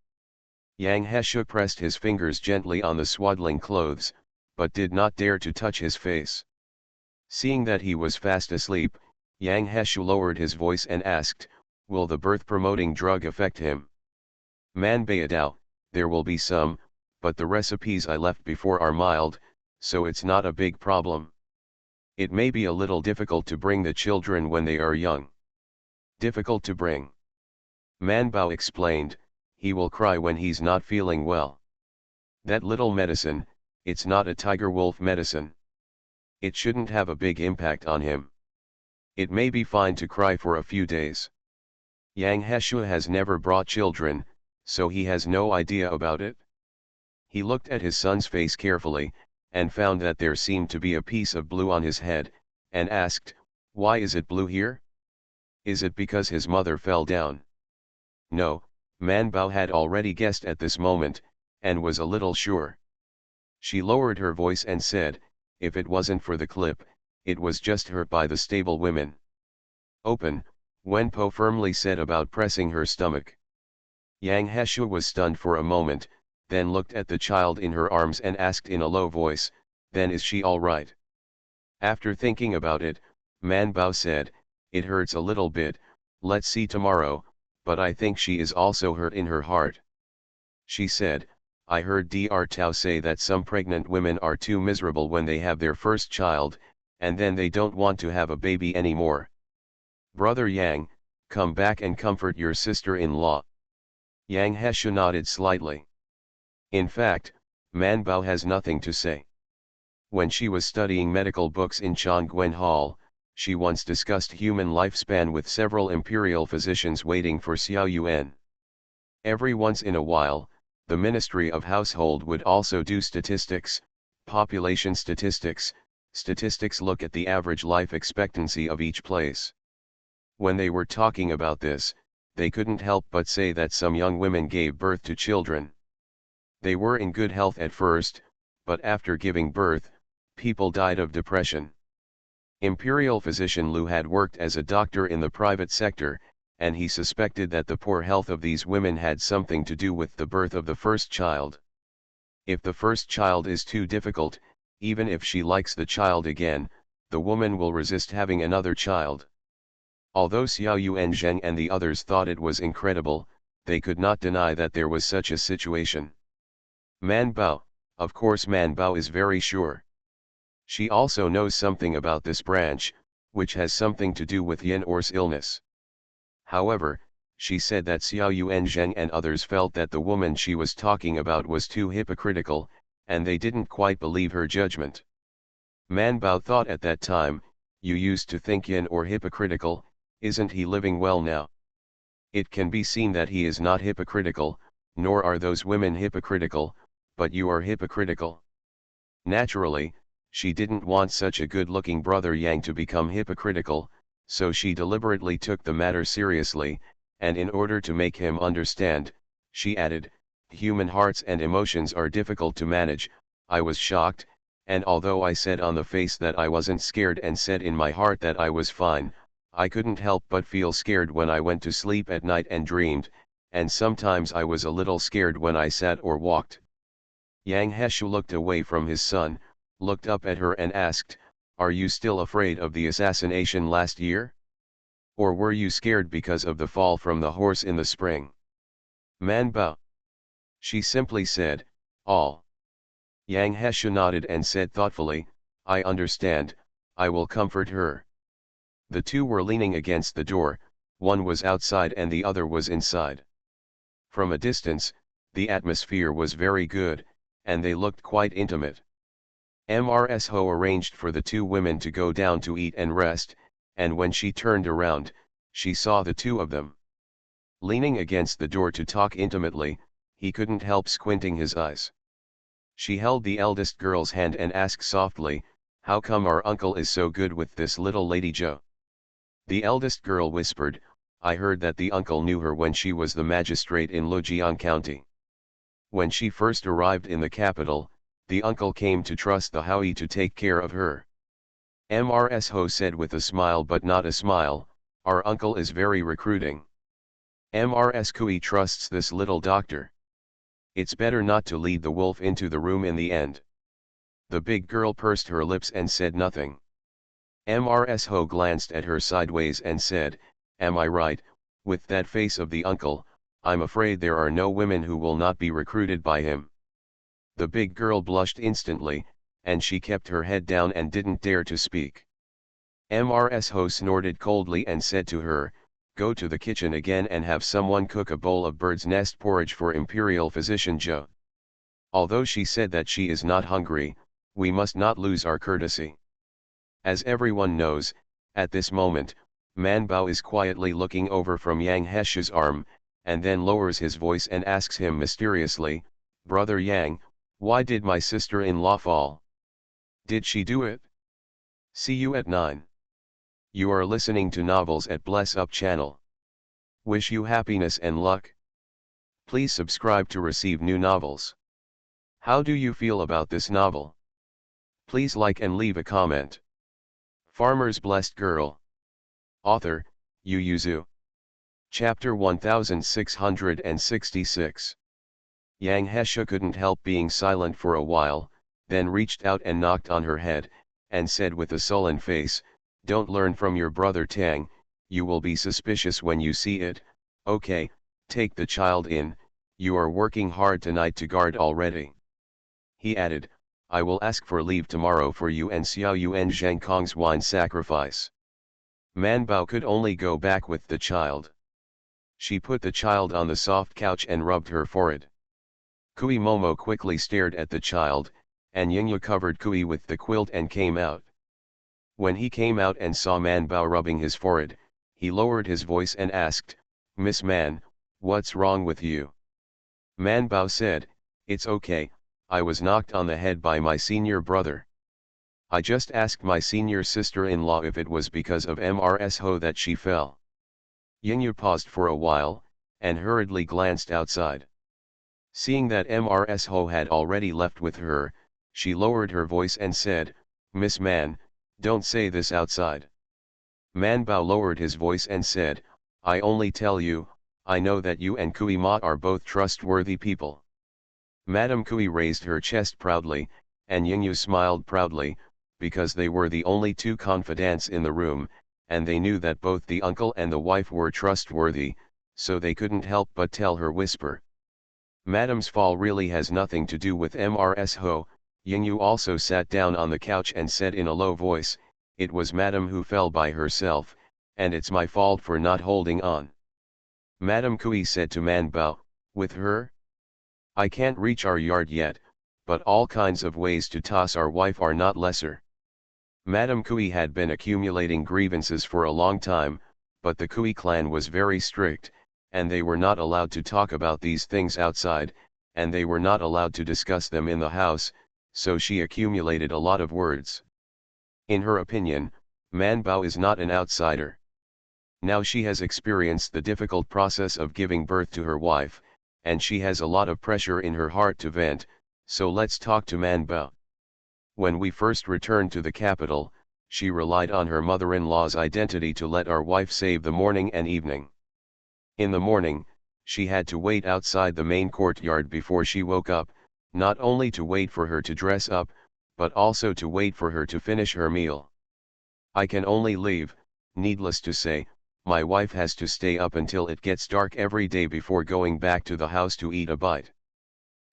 Speaker 1: Yang Heshu pressed his fingers gently on the swaddling clothes, but did not dare to touch his face. Seeing that he was fast asleep, Yang Heshu lowered his voice and asked, will the birth-promoting drug affect him? Manbayadao, there will be some, but the recipes I left before are mild, so it's not a big problem. It may be a little difficult to bring the children when they are young. Difficult to bring. Manbao explained, he will cry when he's not feeling well. That little medicine, it's not a tiger wolf medicine. It shouldn't have a big impact on him. It may be fine to cry for a few days. Yang Heshu has never brought children, so he has no idea about it. He looked at his son's face carefully, and found that there seemed to be a piece of blue on his head, and asked, why is it blue here? Is it because his mother fell down? No, Manbao had already guessed at this moment, and was a little sure. She lowered her voice and said, if it wasn't for the clip, it was just hurt by the stable women. Open, Wenpo firmly said about pressing her stomach. Yang Heshu was stunned for a moment, then looked at the child in her arms and asked in a low voice, then is she all right? After thinking about it, Man Bao said, it hurts a little bit, let's see tomorrow, but I think she is also hurt in her heart. She said, I heard Dr. Tao say that some pregnant women are too miserable when they have their first child, and then they don't want to have a baby anymore. Brother Yang, come back and comfort your sister-in-law. Yang Heshu nodded slightly. In fact, Man Bao has nothing to say. When she was studying medical books in Chongquen Hall, she once discussed human lifespan with several imperial physicians waiting for Xiao Yuan. Every once in a while, the Ministry of Household would also do statistics, population statistics, statistics look at the average life expectancy of each place. When they were talking about this, they couldn't help but say that some young women gave birth to children. They were in good health at first, but after giving birth, people died of depression. Imperial physician Liu had worked as a doctor in the private sector, and he suspected that the poor health of these women had something to do with the birth of the first child. If the first child is too difficult, even if she likes the child again, the woman will resist having another child. Although Xiao Yuan Zheng and the others thought it was incredible, they could not deny that there was such a situation. Man Bao, of course Man Bao is very sure. She also knows something about this branch, which has something to do with Yin Or's illness. However, she said that Xiao Yuan Zheng and others felt that the woman she was talking about was too hypocritical, and they didn't quite believe her judgment. Man Bao thought at that time, you used to think Yin Or hypocritical, isn't he living well now? It can be seen that he is not hypocritical, nor are those women hypocritical, but you are hypocritical. Naturally, she didn't want such a good-looking brother Yang to become hypocritical, so she deliberately took the matter seriously, and in order to make him understand, she added, human hearts and emotions are difficult to manage. I was shocked, and although I said on the face that I wasn't scared and said in my heart that I was fine, I couldn't help but feel scared when I went to sleep at night and dreamed, and sometimes I was a little scared when I sat or walked. Yang Heshu looked away from his son, looked up at her and asked, are you still afraid of the assassination last year? Or were you scared because of the fall from the horse in the spring? Man Bao. She simply said, all. Yang Heshu nodded and said thoughtfully, I understand, I will comfort her. The two were leaning against the door, one was outside and the other was inside. From a distance, the atmosphere was very good, and they looked quite intimate. Mrs. Ho arranged for the two women to go down to eat and rest, and when she turned around, she saw the two of them. Leaning against the door to talk intimately, he couldn't help squinting his eyes. She held the eldest girl's hand and asked softly, how come our uncle is so good with this little lady Jo? The eldest girl whispered, I heard that the uncle knew her when she was the magistrate in Lujiang County. When she first arrived in the capital, the uncle came to trust the Howie to take care of her. Mrs. Ho said with a smile but not a smile, our uncle is very recruiting. Mrs. Kui trusts this little doctor. It's better not to lead the wolf into the room in the end. The big girl pursed her lips and said nothing. Mrs. Ho glanced at her sideways and said, am I right, with that face of the uncle, I'm afraid there are no women who will not be recruited by him. The big girl blushed instantly, and she kept her head down and didn't dare to speak. Mrs. Ho snorted coldly and said to her, go to the kitchen again and have someone cook a bowl of bird's nest porridge for Imperial Physician Jo. Although she said that she is not hungry, we must not lose our courtesy. As everyone knows, at this moment, Man Bao is quietly looking over from Yang Heshu's arm, and then lowers his voice and asks him mysteriously, Brother Yang, why did my sister-in-law fall? Did she do it? See you at 9. You are listening to Novels at Bless Up channel. Wish you happiness and luck. Please subscribe to receive new novels. How do you feel about this novel? Please like and leave a comment. Farmer's Blessed Girl. Author, Yu Yuzu. Chapter 1666. Yang Hesha couldn't help being silent for a while, then reached out and knocked on her head, and said with a sullen face, "Don't learn from your brother Tang, you will be suspicious when you see it. Okay, take the child in, you are working hard tonight to guard already." He added, "I will ask for leave tomorrow for you and Xiao Yuan Zheng Kong's wine sacrifice." Man Bao could only go back with the child. She put the child on the soft couch and rubbed her forehead. Kui Momo quickly stared at the child, and Yingyu covered Kui with the quilt and came out. When he came out and saw Man Bao rubbing his forehead, he lowered his voice and asked, "Miss Man, what's wrong with you?" Man Bao said, "It's okay, I was knocked on the head by my senior brother. I just asked my senior sister-in-law if it was because of Mrs. Ho that she fell." Yingyu paused for a while, and hurriedly glanced outside. Seeing that Mrs. Ho had already left with her, she lowered her voice and said, "Miss Man, don't say this outside." Man Bao lowered his voice and said, "I only tell you, I know that you and Kui Ma are both trustworthy people." Madame Kui raised her chest proudly, and Yingyu smiled proudly, because they were the only two confidants in the room, and they knew that both the uncle and the wife were trustworthy, so they couldn't help but tell her whisper. "Madame's fall really has nothing to do with Mrs. Ho." Yingyu also sat down on the couch and said in a low voice, "It was Madame who fell by herself, and it's my fault for not holding on." Madame Kui said to Man Bao, "With her? I can't reach our yard yet, but all kinds of ways to toss our wife are not lesser." Madame Kui had been accumulating grievances for a long time, but the Kui clan was very strict, and they were not allowed to talk about these things outside, and they were not allowed to discuss them in the house, so she accumulated a lot of words. In her opinion, Man Bao is not an outsider. Now she has experienced the difficult process of giving birth to her wife, and she has a lot of pressure in her heart to vent, so let's talk to Man Bao. When we first returned to the capital, she relied on her mother-in-law's identity to let our wife save the morning and evening. In the morning, she had to wait outside the main courtyard before she woke up, not only to wait for her to dress up, but also to wait for her to finish her meal. I can only leave, needless to say, my wife has to stay up until it gets dark every day before going back to the house to eat a bite.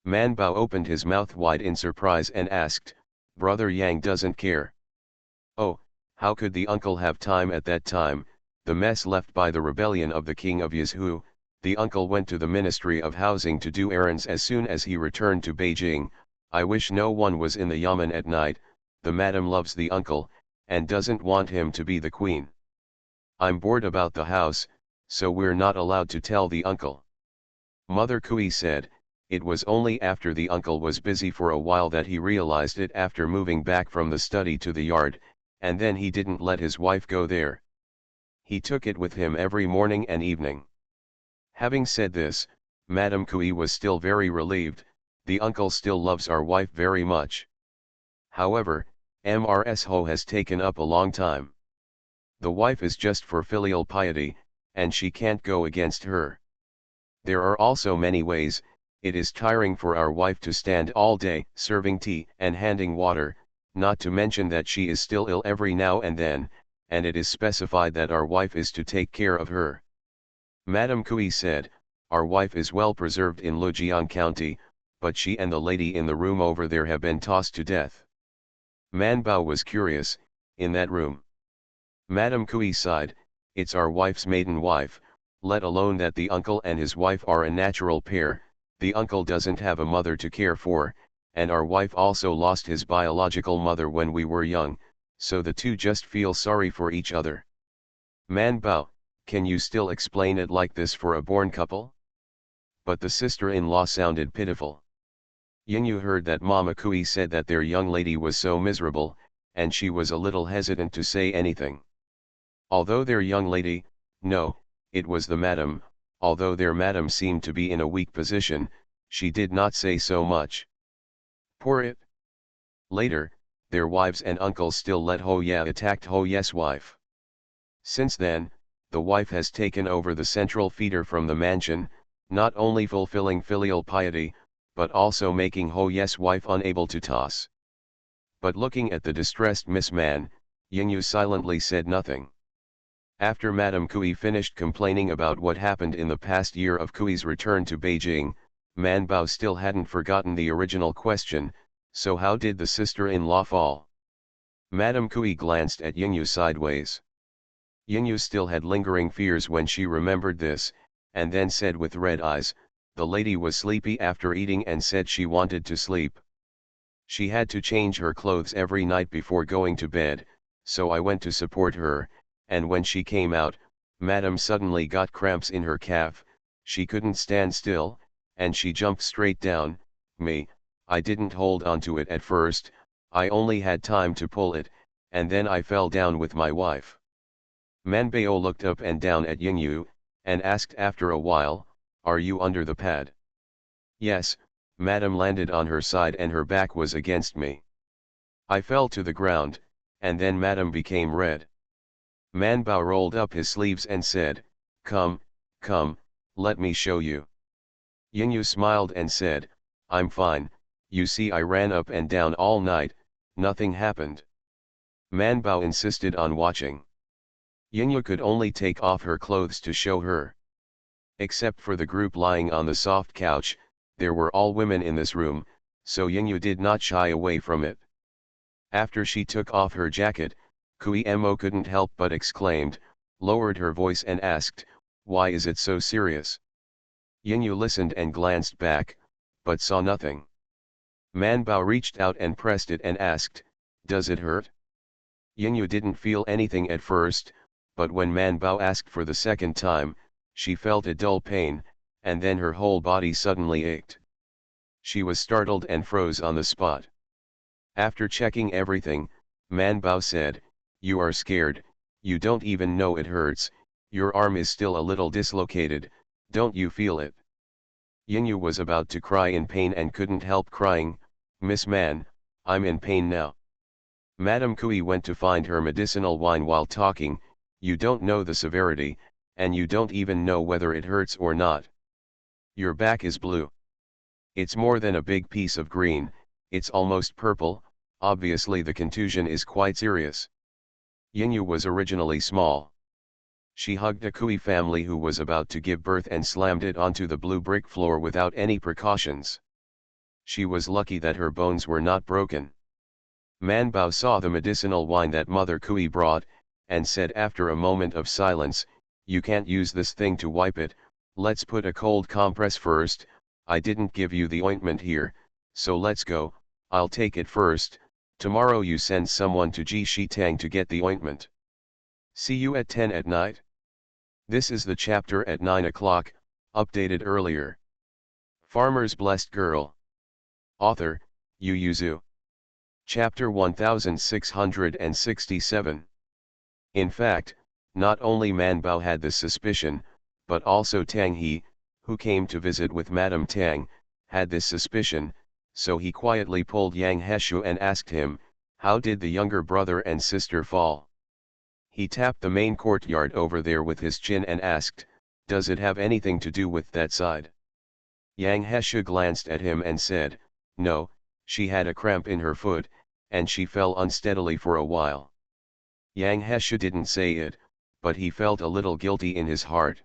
Speaker 1: Man Bao opened his mouth wide in surprise and asked, "Brother Yang doesn't care?" "Oh, how could the uncle have time at that time, the mess left by the rebellion of the king of Yizhu? The uncle went to the Ministry of Housing to do errands as soon as he returned to Beijing. I wish no one was in the yamen at night. The madam loves the uncle, and doesn't want him to be the queen. I'm bored about the house, so we're not allowed to tell the uncle." Mother Kui said, "It was only after the uncle was busy for a while that he realized it after moving back from the study to the yard, and then he didn't let his wife go there. He took it with him every morning and evening." Having said this, Madame Kui was still very relieved. The uncle still loves our wife very much. However, Mrs. Ho has taken up a long time. The wife is just for filial piety, and she can't go against her. There are also many ways. It is tiring for our wife to stand all day serving tea and handing water, not to mention that she is still ill every now and then, and it is specified that our wife is to take care of her. Madame Kui said, "Our wife is well preserved in Lujiang County, but she and the lady in the room over there have been tossed to death." Man Bao was curious, "In that room?" Madame Kui sighed, "It's our wife's maiden wife, let alone that the uncle and his wife are a natural pair. The uncle doesn't have a mother to care for, and our wife also lost his biological mother when we were young, so the two just feel sorry for each other." Man Bao, "Can you still explain it like this for a born couple?" But the sister-in-law sounded pitiful. Yingyu heard that Mama Kui said that their young lady was so miserable, and she was a little hesitant to say anything. Although their young lady, no, it was the madam, although their madam seemed to be in a weak position, she did not say so much. Poor it. Later, their wives and uncles still let Ho Ye attacked Ho Ye's wife. Since then, the wife has taken over the central feeder from the mansion, not only fulfilling filial piety, but also making Ho Ye's wife unable to toss. But looking at the distressed Miss Man, Yingyu silently said nothing. After Madame Kui finished complaining about what happened in the past year of Kui's return to Beijing, Man Bao still hadn't forgotten the original question, so how did the sister-in-law fall? Madame Kui glanced at Yingyu sideways. Yingyu still had lingering fears when she remembered this, and then said with red eyes, the lady was sleepy after eating and said she wanted to sleep. She had to change her clothes every night before going to bed, so I went to support her, and when she came out, Madame suddenly got cramps in her calf, she couldn't stand still, and she jumped straight down. I didn't hold on to it at first, I only had time to pull it, and then I fell down with my wife. Manbao looked up and down at Yingyu, and asked after a while, are you under the pad? Yes, Madame landed on her side and her back was against me. I fell to the ground, and then Madame became red. Manbao rolled up his sleeves and said, come, let me show you. Yingyu smiled and said, I'm fine, you see I ran up and down all night, nothing happened. Manbao insisted on watching. Yingyu could only take off her clothes to show her. Except for the group lying on the soft couch, there were all women in this room, so Yingyu did not shy away from it. After she took off her jacket, Kui Mo couldn't help but exclaimed, lowered her voice and asked, why is it so serious? Yingyu listened and glanced back, but saw nothing. Manbao reached out and pressed it and asked, does it hurt? Yingyu didn't feel anything at first, but when Manbao asked for the second time, she felt a dull pain, and then her whole body suddenly ached. She was startled and froze on the spot. After checking everything, Manbao said, you are scared, you don't even know it hurts, your arm is still a little dislocated, don't you feel it? Yingyu was about to cry in pain and couldn't help crying, Miss Man, I'm in pain now. Madame Kui went to find her medicinal wine while talking, you don't know the severity, and you don't even know whether it hurts or not. Your back is blue. It's more than a big piece of green, it's almost purple, obviously the contusion is quite serious. Yingyu was originally small. She hugged a Kui family who was about to give birth and slammed it onto the blue brick floor without any precautions. She was lucky that her bones were not broken. Manbao saw the medicinal wine that Mother Kui brought, and said after a moment of silence, you can't use this thing to wipe it, let's put a cold compress first, I didn't give you the ointment here, so let's go, I'll take it first, tomorrow you send someone to Ji Shitang to get the ointment. See you at 10 at night. This is the chapter at 9 o'clock, updated earlier. Farmer's Blessed Girl. Author, Yu Yuzu. Chapter 1667. In fact, not only Manbao had this suspicion, but also Tang He, who came to visit with Madame Tang, had this suspicion, so he quietly pulled Yang Heshu and asked him, how did the younger brother and sister fall? He tapped the main courtyard over there with his chin and asked, does it have anything to do with that side? Yang Heshu glanced at him and said, no, she had a cramp in her foot, and she fell unsteadily for a while. Yang Heshu didn't say it, but he felt a little guilty in his heart.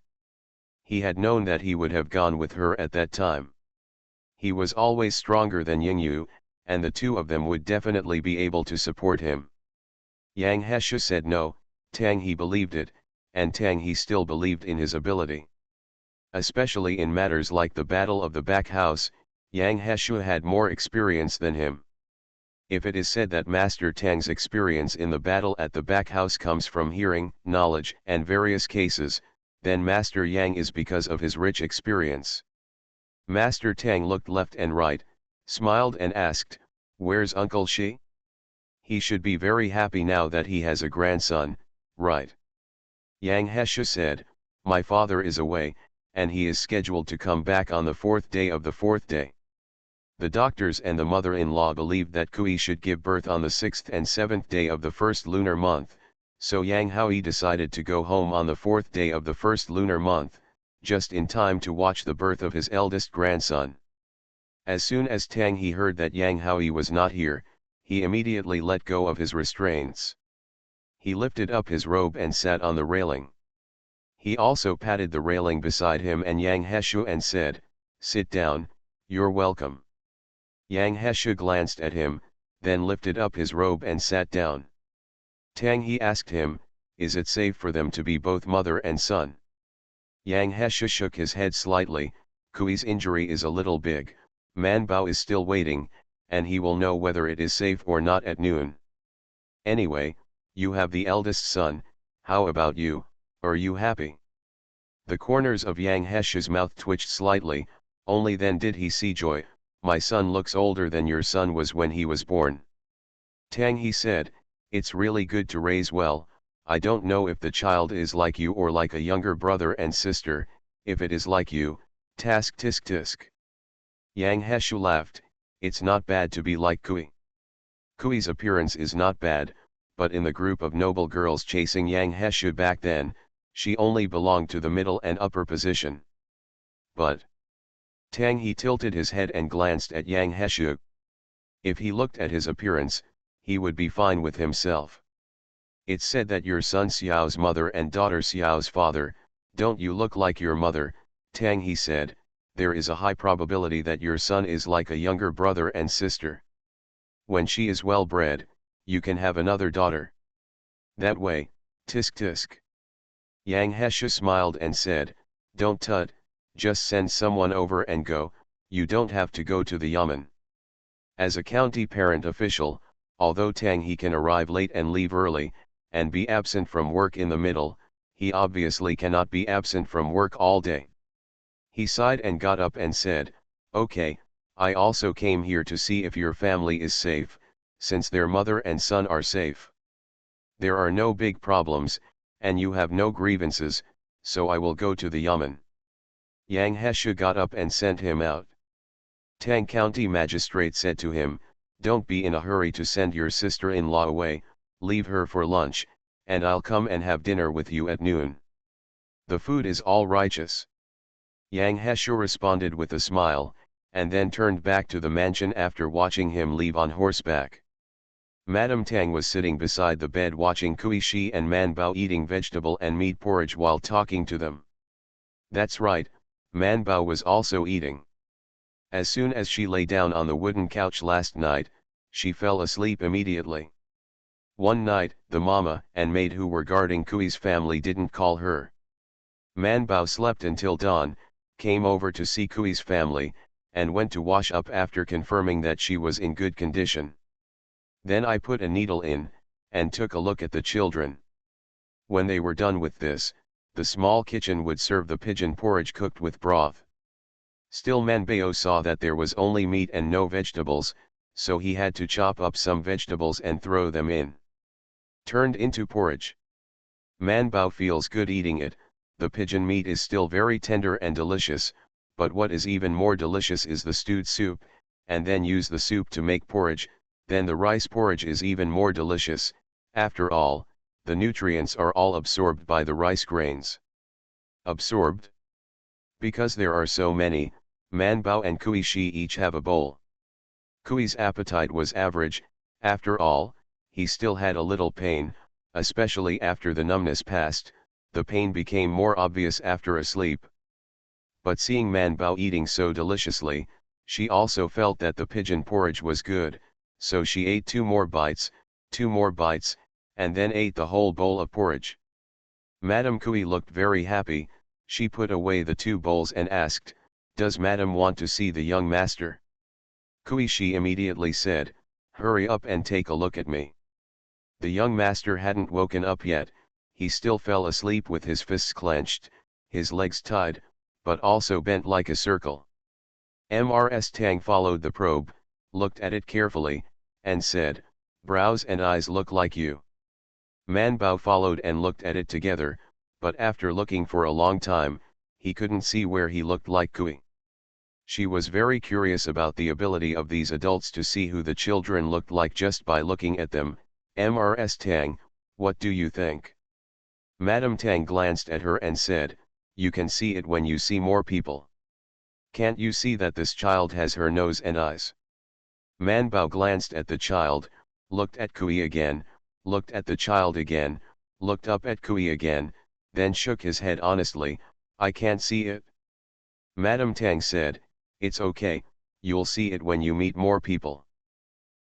Speaker 1: He had known that he would have gone with her at that time. He was always stronger than Yingyu, and the two of them would definitely be able to support him. Yang Heshu said no, Tang He believed it, and Tang He still believed in his ability. Especially in matters like the Battle of the Back House, Yang Heshu had more experience than him. If it is said that Master Tang's experience in the battle at the back house comes from hearing, knowledge, and various cases, then Master Yang is because of his rich experience. Master Tang looked left and right, smiled and asked, where's Uncle Shi? He should be very happy now that he has a grandson, right? Yang Heshu said, my father is away, and he is scheduled to come back on the 4th day of the 4th day. The doctors and the mother-in-law believed that Kui should give birth on the 6th and 7th day of the first lunar month, so Yang Haoyi decided to go home on the 4th day of the first lunar month, just in time to watch the birth of his eldest grandson. As soon as Tang He heard that Yang Haoyi was not here, he immediately let go of his restraints. He lifted up his robe and sat on the railing. He also patted the railing beside him and Yang Heshu and said, "Sit down, you're welcome." Yang Heshu glanced at him, then lifted up his robe and sat down. Tang He asked him, "Is it safe for them to be both mother and son?" Yang Heshu shook his head slightly. "Kui's injury is a little big, Man Bao is still waiting, and he will know whether it is safe or not at noon. Anyway, you have the eldest son, how about you, are you happy?" The corners of Yang Heshu's mouth twitched slightly, only then did he see joy. "My son looks older than your son was when he was born." Tang He said, "It's really good to raise well. I don't know if the child is like you or like a younger brother and sister. If it is like you, task tisk tisk." Yang Heshu laughed, "It's not bad to be like Kui." Kui's appearance is not bad, but in the group of noble girls chasing Yang Heshu back then, she only belonged to the middle and upper position. But Tang He tilted his head and glanced at Yang Heshu. If he looked at his appearance, he would be fine with himself. "It's said that your son Xiao's mother and daughter Xiao's father, don't you look like your mother?" Tang He said, "There is a high probability that your son is like a younger brother and sister. When she is well bred, you can have another daughter. That way, tisk tisk." Yang Heshu smiled and said, "Don't tut, just send someone over and go, you don't have to go to the yamen." As a county parent official, although Tang He can arrive late and leave early, and be absent from work in the middle, he obviously cannot be absent from work all day. He sighed and got up and said, "Okay, I also came here to see if your family is safe, since their mother and son are safe. There are no big problems, and you have no grievances, so I will go to the yamen." Yang Heshu got up and sent him out. Tang County Magistrate said to him, "Don't be in a hurry to send your sister-in-law away, leave her for lunch, and I'll come and have dinner with you at noon. The food is all righteous." Yang Heshu responded with a smile, and then turned back to the mansion after watching him leave on horseback. Madame Tang was sitting beside the bed watching Kui Shi and Man Bao eating vegetable and meat porridge while talking to them. That's right, Man Bao was also eating. As soon as she lay down on the wooden couch last night, she fell asleep immediately. One night, the mama and maid who were guarding Kui's family didn't call her. Man Bao slept until dawn, came over to see Kui's family, and went to wash up after confirming that she was in good condition. Then I put a needle in, and took a look at the children. When they were done with this, the small kitchen would serve the pigeon porridge cooked with broth. Still Man Bao saw that there was only meat and no vegetables, so he had to chop up some vegetables and throw them in. Turned into porridge. Man Bao feels good eating it. The pigeon meat is still very tender and delicious, but what is even more delicious is the stewed soup, and then use the soup to make porridge. Then the rice porridge is even more delicious. After all, the nutrients are all absorbed by the rice grains. Absorbed? Because there are so many, Man Bao and Kui Shi each have a bowl. Kui's appetite was average. After all, he still had a little pain, especially after the numbness passed. The pain became more obvious after a sleep. But seeing Man Bao eating so deliciously, she also felt that the pigeon porridge was good, so she ate 2 more bites, and then ate the whole bowl of porridge. Madame Kui looked very happy. She put away the 2 bowls and asked, "Does Madame want to see the young master?" Kui Shi immediately said, "Hurry up and take a look at me." The young master hadn't woken up yet. He still fell asleep with his fists clenched, his legs tied, but also bent like a circle. Mrs. Tang followed the probe, looked at it carefully, and said, "Brows and eyes look like you." Man Bao followed and looked at it together, but after looking for a long time, he couldn't see where he looked like Kui. She was very curious about the ability of these adults to see who the children looked like just by looking at them. Mrs. Tang, what do you think? Madame Tang glanced at her and said, you can see it when you see more people. Can't you see that this child has her nose and eyes? Man Bao glanced at the child, looked at Kui again, looked at the child again, looked up at Kui again, then shook his head honestly, I can't see it. Madame Tang said, it's okay, you'll see it when you meet more people.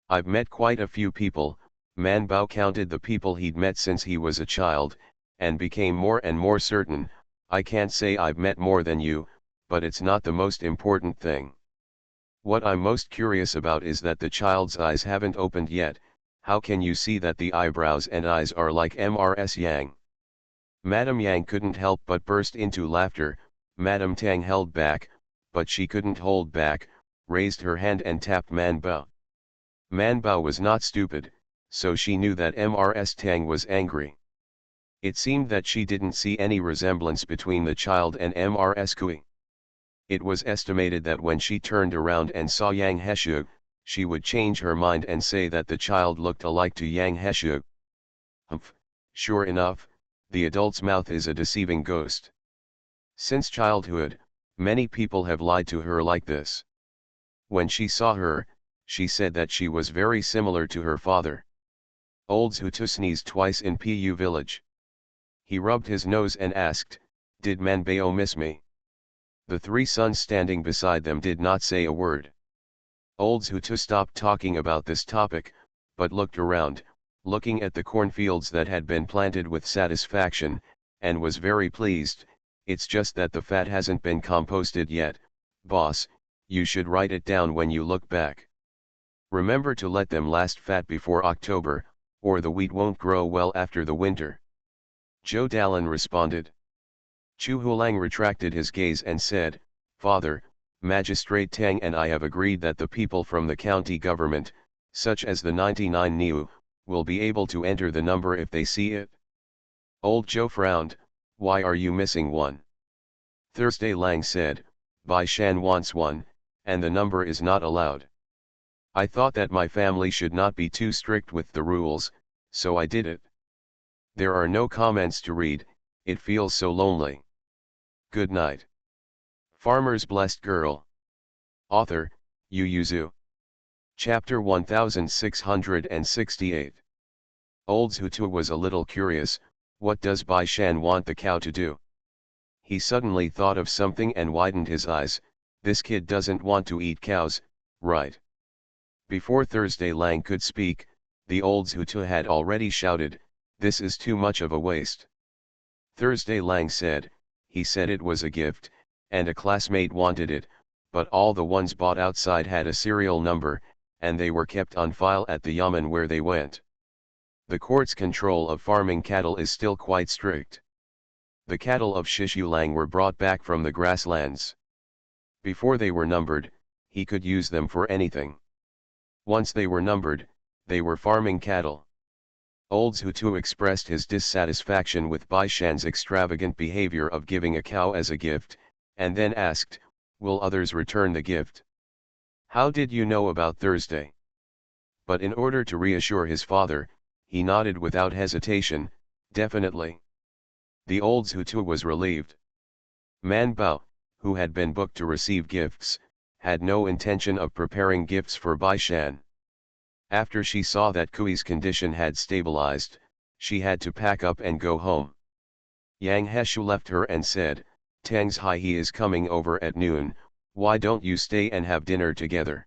Speaker 1: I've met quite a few people. Man Bao counted the people he'd met since he was a child, and became more and more certain, I can't say I've met more than you, but it's not the most important thing. What I'm most curious about is that the child's eyes haven't opened yet. How can you see that the eyebrows and eyes are like Mrs. Yang? Madame Yang couldn't help but burst into laughter. Madame Tang held back, but she couldn't hold back, raised her hand and tapped Man Bao. Man Bao was not stupid, so she knew that Mrs. Tang was angry. It seemed that she didn't see any resemblance between the child and Mrs. Kui. It was estimated that when she turned around and saw Yang Heshu, she would change her mind and say that the child looked alike to Yang Heshu. Humph, sure enough, the adult's mouth is a deceiving ghost. Since childhood, many people have lied to her like this. When she saw her, she said that she was very similar to her father. Old Zhutu sneezed twice in Pu village. He rubbed his nose and asked, did Man Bao miss me? The three sons standing beside them did not say a word. Old Zhutu stopped talking about this topic, but looked around, looking at the cornfields that had been planted with satisfaction, and was very pleased. It's just that the fat hasn't been composted yet, boss, you should write it down when you look back. Remember to let them last fat before October, or the wheat won't grow well after the winter. Zhou Dalan responded. Chu Hulang retracted his gaze and said, Father, Magistrate Tang and I have agreed that the people from the county government, such as the 99 Niu, will be able to enter the number if they see it. Old Zhou frowned, why are you missing one? Thursday Lang said, Bai Shan wants one, and the number is not allowed. I thought that my family should not be too strict with the rules, so I did it. There are no comments to read, it feels so lonely. Good night. Farmer's Blessed Girl. Author, Yu Yuzu. Chapter 1668. Old Zhutu was a little curious, what does Bai Shan want the cow to do? He suddenly thought of something and widened his eyes, this kid doesn't want to eat cows, right? Before Thursday Lang could speak, the old Zhutu had already shouted, this is too much of a waste. Thursday Lang said, he said it was a gift, and a classmate wanted it, but all the ones bought outside had a serial number, and they were kept on file at the yamen where they went. The court's control of farming cattle is still quite strict. The cattle of Shishulang were brought back from the grasslands. Before they were numbered, he could use them for anything. Once they were numbered, they were farming cattle. Old Zhutu expressed his dissatisfaction with Bai Shan's extravagant behavior of giving a cow as a gift, and then asked, will others return the gift? How did you know about Thursday? But in order to reassure his father, he nodded without hesitation, definitely. The old Zhutu was relieved. Man Bao, who had been booked to receive gifts, had no intention of preparing gifts for Bai Shan. After she saw that Kui's condition had stabilized, she had to pack up and go home. Yang Heshu left her and said, Tang's Hai he is coming over at noon, why don't you stay and have dinner together?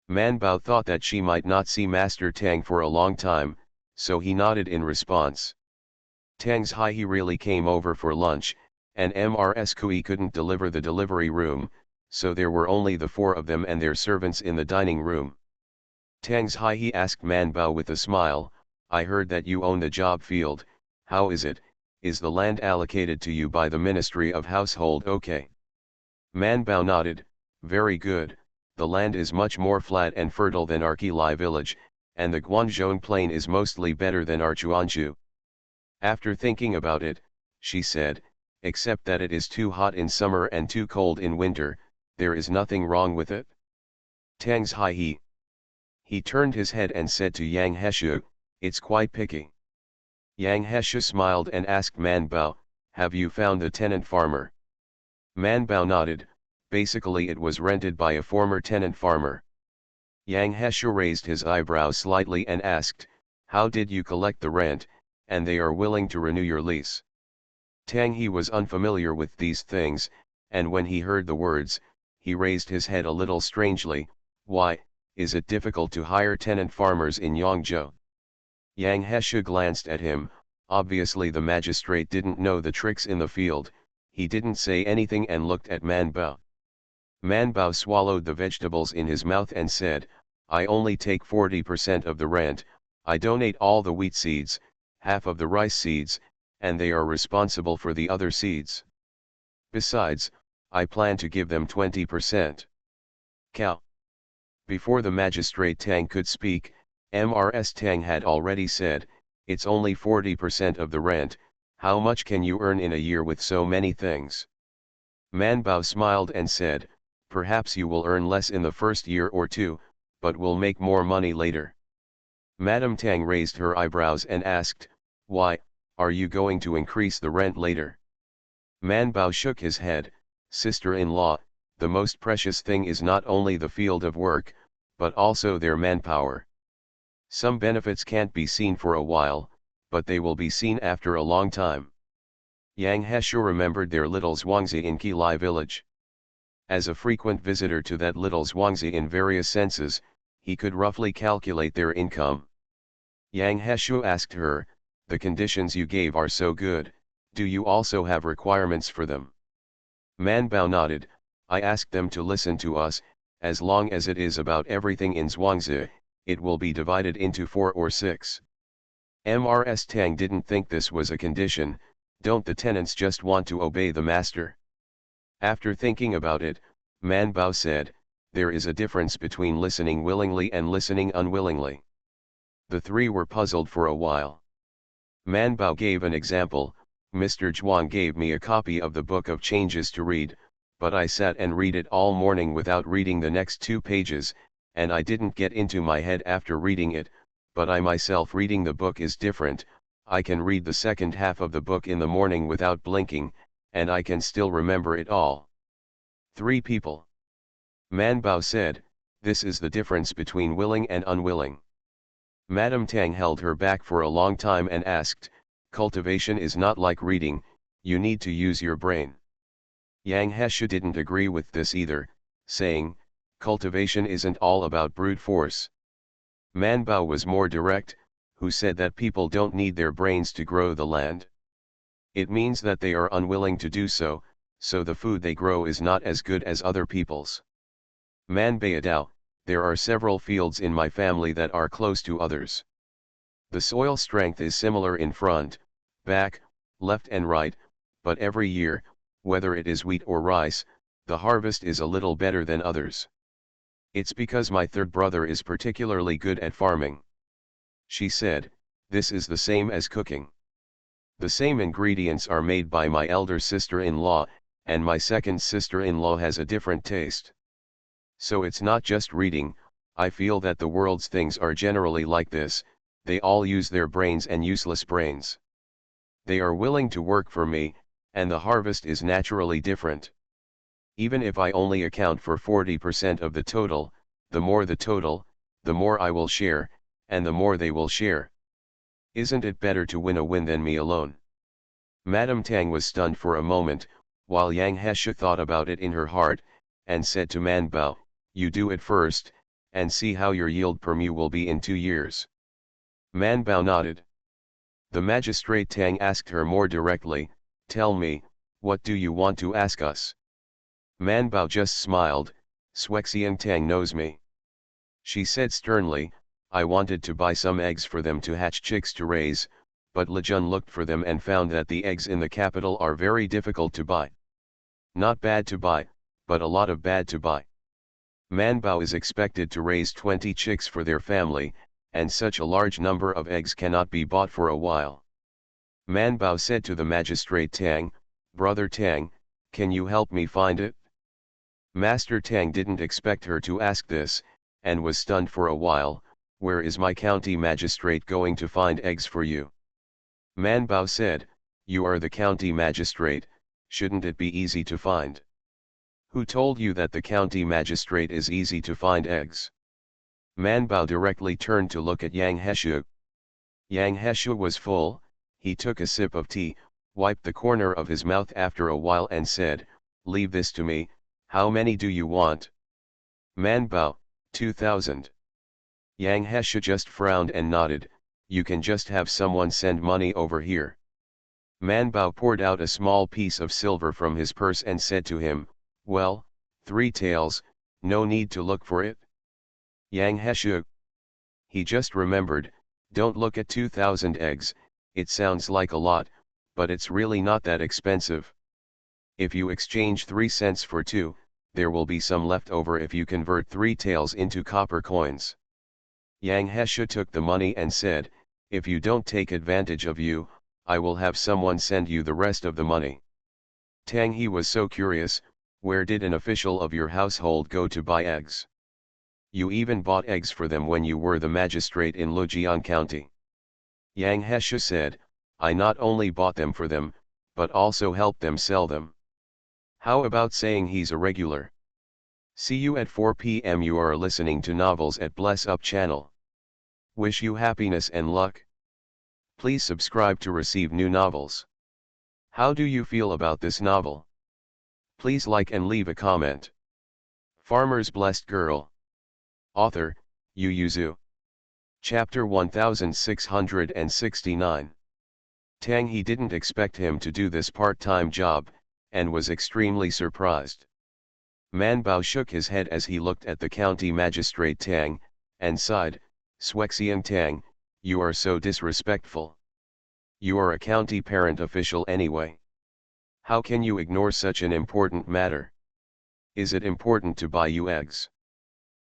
Speaker 1: Man Bao thought that she might not see Master Tang for a long time, so he nodded in response. Tang's Hai he really came over for lunch, and Mrs. Kui couldn't deliver the delivery room, so there were only the four of them and their servants in the dining room. Tang's Hai he asked Man Bao with a smile, I heard that you own the job field, how is it, is the land allocated to you by the Ministry of Household okay? Man Bao nodded, very good, the land is much more flat and fertile than Arkilai village, and the Guanzhong plain is mostly better than Archuanju. After thinking about it, she said, except that it is too hot in summer and too cold in winter, there is nothing wrong with it? Tang's hi he. He turned his head and said to Yang Heshu, it's quite picky. Yang Heshu smiled and asked Man Bao, have you found the tenant farmer? Man Bao nodded, basically it was rented by a former tenant farmer. Yang Heshu raised his eyebrows slightly and asked, how did you collect the rent, and they are willing to renew your lease? Tang he was unfamiliar with these things, and when he heard the words, he raised his head a little strangely, why, is it difficult to hire tenant farmers in Yangzhou? Yang Heshu glanced at him, obviously the magistrate didn't know the tricks in the field, he didn't say anything and looked at Man Bao. Man Bao swallowed the vegetables in his mouth and said, I only take 40% of the rent, I donate all the wheat seeds, half of the rice seeds, and they are responsible for the other seeds. Besides, I plan to give them 20%. Cow. Before the magistrate Tang could speak, Mrs. Tang had already said, it's only 40% of the rent, how much can you earn in a year with so many things? Man Bao smiled and said, perhaps you will earn less in the first year or two, but will make more money later. Madame Tang raised her eyebrows and asked, why, are you going to increase the rent later? Man Bao shook his head, sister-in-law, the most precious thing is not only the field of work, but also their manpower. Some benefits can't be seen for a while, but they will be seen after a long time. Yang Heshu remembered their little Zhuangzi in Qilai village. As a frequent visitor to that little Zhuangzi in various senses, he could roughly calculate their income. Yang Heshu asked her, the conditions you gave are so good, do you also have requirements for them? Man Bao nodded, I asked them to listen to us, as long as it is about everything in Zhuangzi, it will be divided into 4 or 6. Mrs. Tang didn't think this was a condition, don't the tenants just want to obey the master? After thinking about it, Man Bao said, there is a difference between listening willingly and listening unwillingly. The three were puzzled for a while. Man Bao gave an example, Mr. Zhuang gave me a copy of the Book of Changes to read, but I sat and read it all morning without reading the next 2 pages, and I didn't get into my head after reading it, but I myself reading the book is different, I can read the second half of the book in the morning without blinking, and I can still remember it all. 3 people. Man Bao said, this is the difference between willing and unwilling. Madame Tang held her back for a long time and asked, cultivation is not like reading, you need to use your brain. Yang Heshu didn't agree with this either, saying, cultivation isn't all about brute force. Man Bao was more direct, who said that people don't need their brains to grow the land. It means that they are unwilling to do so, so the food they grow is not as good as other people's. Man Baidao, there are several fields in my family that are close to others. The soil strength is similar in front, back, left and right, but every year, whether it is wheat or rice, the harvest is a little better than others. It's because my third brother is particularly good at farming. She said, this is the same as cooking. The same ingredients are made by my elder sister-in-law, and my second sister-in-law has a different taste. So it's not just reading, I feel that the world's things are generally like this, they all use their brains and useless brains. They are willing to work for me, and the harvest is naturally different. Even if I only account for 40% of the total, the more I will share, and the more they will share. Isn't it better to win a win than me alone? Madame Tang was stunned for a moment, while Yang Heshu thought about it in her heart, and said to Man Bao, you do it first, and see how your yield per mu will be in 2 years. Man Bao nodded. The magistrate Tang asked her more directly, tell me, what do you want to ask us? Man Bao just smiled, Shuexiang Tang knows me. She said sternly, I wanted to buy some eggs for them to hatch chicks to raise, but Lejun looked for them and found that the eggs in the capital are very difficult to buy. Not bad to buy, but a lot of bad to buy. Man Bao is expected to raise 20 chicks for their family, and such a large number of eggs cannot be bought for a while. Man Bao said to the magistrate Tang, Brother Tang, can you help me find it? Master Tang didn't expect her to ask this, and was stunned for a while. Where is my county magistrate going to find eggs for you? Man Bao said, you are the county magistrate, shouldn't it be easy to find? Who told you that the county magistrate is easy to find eggs? Man Bao directly turned to look at Yang Heshu. Yang Heshu was full. He took a sip of tea, wiped the corner of his mouth after a while and said, leave this to me. How many do you want? Man Bao, 2,000. Yang Heshu just frowned and nodded, you can just have someone send money over here. Man Bao poured out a small piece of silver from his purse and said to him, well, 3 taels, no need to look for it. Yang Heshu. He just remembered, don't look at 2,000 eggs, it sounds like a lot, but it's really not that expensive. If you exchange 3 cents for 2, there will be some left over if you convert 3 taels into copper coins. Yang Heshu took the money and said, if you don't take advantage of you, I will have someone send you the rest of the money. Tang he was so curious, where did an official of your household go to buy eggs? You even bought eggs for them when you were the magistrate in Lujiang County. Yang Heshu said, I not only bought them for them, but also helped them sell them. How about saying he's a regular? See you at 4 p.m. You are listening to Novels at Bless Up channel. Wish you happiness and luck. Please subscribe to receive new novels. How do you feel about this novel? Please like and leave a comment. Farmer's Blessed Girl. Author, Yu Yuzu. Chapter 1669. Tang he didn't expect him to do this part-time job, and was extremely surprised. Man Bao shook his head as he looked at the county magistrate Tang, and sighed, Swexiang Tang, you are so disrespectful. You are a county parent official anyway. How can you ignore such an important matter? Is it important to buy you eggs?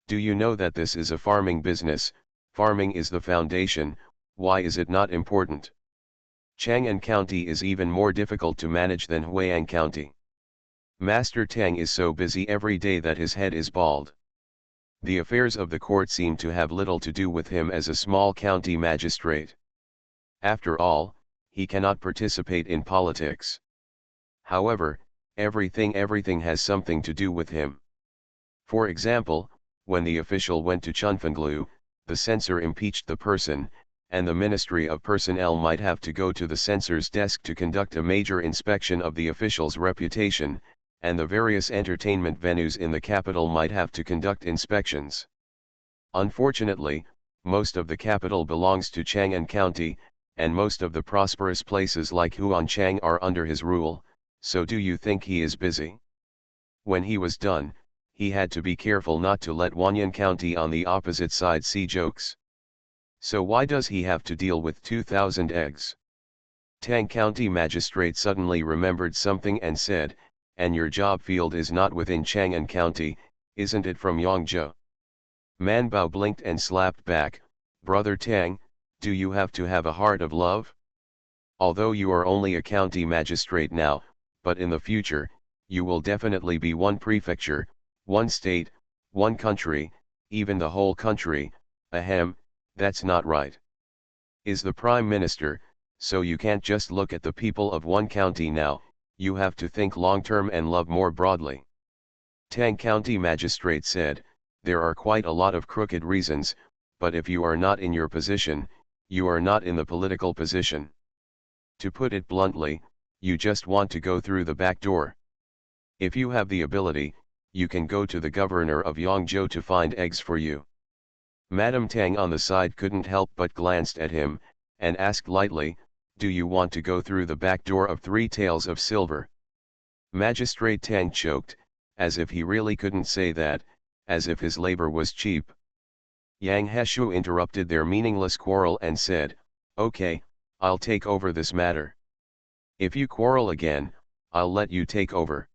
Speaker 1: Do you know that this is a farming business? Farming is the foundation. Why is it not important? Chang'an County is even more difficult to manage than Huiyang County. Master Tang is so busy every day that his head is bald. The affairs of the court seem to have little to do with him as a small county magistrate. After all, he cannot participate in politics. However, everything has something to do with him. For example, when the official went to Chunfenglu, the censor impeached the person, and the Ministry of Personnel might have to go to the censor's desk to conduct a major inspection of the official's reputation, and the various entertainment venues in the capital might have to conduct inspections. Unfortunately, most of the capital belongs to Chang'an County, and most of the prosperous places like Huanchang are under his rule, so do you think he is busy? When he was done, he had to be careful not to let Huanyan County on the opposite side see jokes. So why does he have to deal with 2,000 eggs? Tang County Magistrate suddenly remembered something and said, and your job field is not within Chang'an County, isn't it from Yangzhou? Man Bao blinked and slapped back, Brother Tang, do you have to have a heart of love? Although you are only a county magistrate now, but in the future, you will definitely be one prefecture, one state, one country, even the whole country. Ahem, that's not right. Is the Prime Minister, so you can't just look at the people of one county now, you have to think long-term and love more broadly. Tang County Magistrate said, there are quite a lot of crooked reasons, but if you are not in your position, you are not in the political position. To put it bluntly, you just want to go through the back door. If you have the ability, you can go to the governor of Yangzhou to find eggs for you. Madame Tang on the side couldn't help but glanced at him, and asked lightly, do you want to go through the back door of 3 taels of silver? Magistrate Tang choked, as if he really couldn't say that, as if his labor was cheap. Yang Heshu interrupted their meaningless quarrel and said, okay, I'll take over this matter. If you quarrel again, I'll let you take over.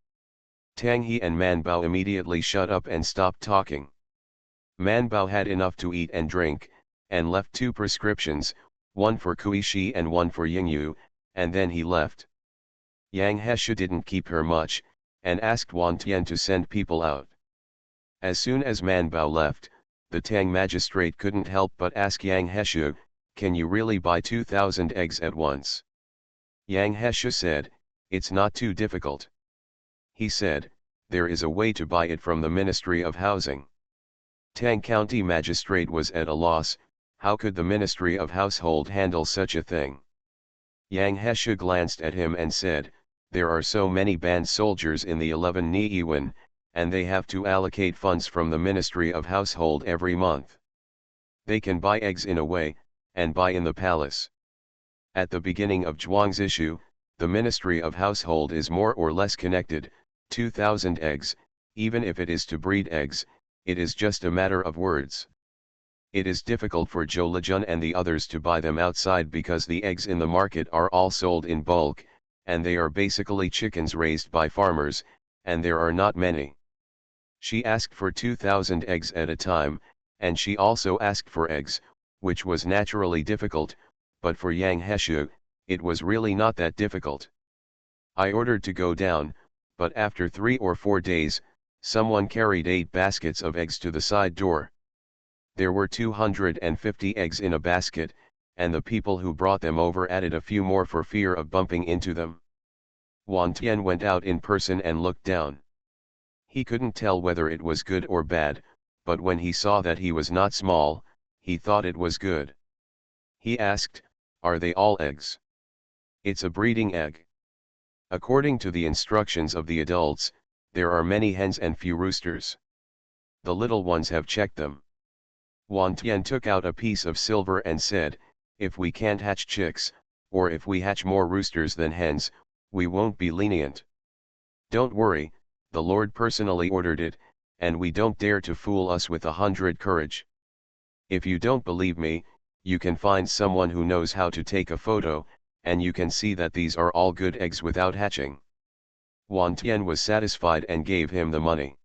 Speaker 1: Tang He and Man Bao immediately shut up and stopped talking. Man Bao had enough to eat and drink, and left 2 prescriptions, one for Kui Shi and one for Yingyu, and then he left. Yang Heshu didn't keep her much, and asked Wan Tian to send people out. As soon as Man Bao left, the Tang magistrate couldn't help but ask Yang Heshu, "Can you really buy 2,000 eggs at once?" Yang Heshu said, "It's not too difficult." He said, "There is a way to buy it from the Ministry of Housing." Tang County magistrate was at a loss. How could the Ministry of Household handle such a thing? Yang Heshu glanced at him and said, "There are so many band soldiers in the 11 Niiwan, and they have to allocate funds from the Ministry of Household every month. They can buy eggs in a way, and buy in the palace. At the beginning of Zhuang's issue, the Ministry of Household is more or less connected. 2,000 eggs, even if it is to breed eggs, it is just a matter of words. It is difficult for Zhou Lijun and the others to buy them outside because the eggs in the market are all sold in bulk, and they are basically chickens raised by farmers, and there are not many." She asked for 2,000 eggs at a time, and she also asked for eggs, which was naturally difficult, but for Yang Heshu, it was really not that difficult. "I ordered to go down, but after 3 or 4 days, someone carried 8 baskets of eggs to the side door. There were 250 eggs in a basket, and the people who brought them over added a few more for fear of bumping into them." Wan Tian went out in person and looked down. He couldn't tell whether it was good or bad, but when he saw that he was not small, he thought it was good. He asked, "Are they all eggs?" "It's a breeding egg. According to the instructions of the adults, there are many hens and few roosters. The little ones have checked them." Wan Tian took out a piece of silver and said, "If we can't hatch chicks, or if we hatch more roosters than hens, we won't be lenient. Don't worry, the Lord personally ordered it, and we don't dare to fool us with 100 courage. If you don't believe me, you can find someone who knows how to take a photo, and you can see that these are all good eggs without hatching." Wan Tian was satisfied and gave him the money.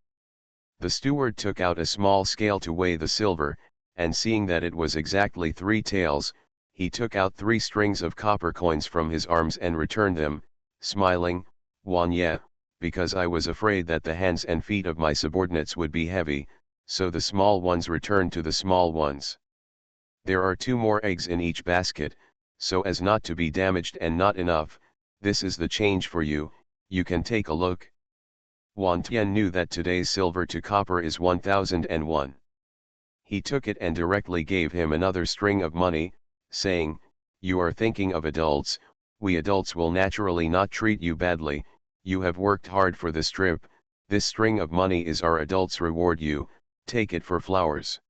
Speaker 1: The steward took out a small scale to weigh the silver, and seeing that it was exactly 3 taels, he took out 3 strings of copper coins from his arms and returned them, smiling, "Wan Ye, because I was afraid that the hands and feet of my subordinates would be heavy, so the small ones returned to the small ones. There are 2 more eggs in each basket, so as not to be damaged and not enough. This is the change for you, you can take a look." Wan Tian knew that today's silver to copper is 1001. He took it and directly gave him another string of money, saying, "You are thinking of adults, we adults will naturally not treat you badly, you have worked hard for this trip, this string of money is our adults' reward you, take it for flowers."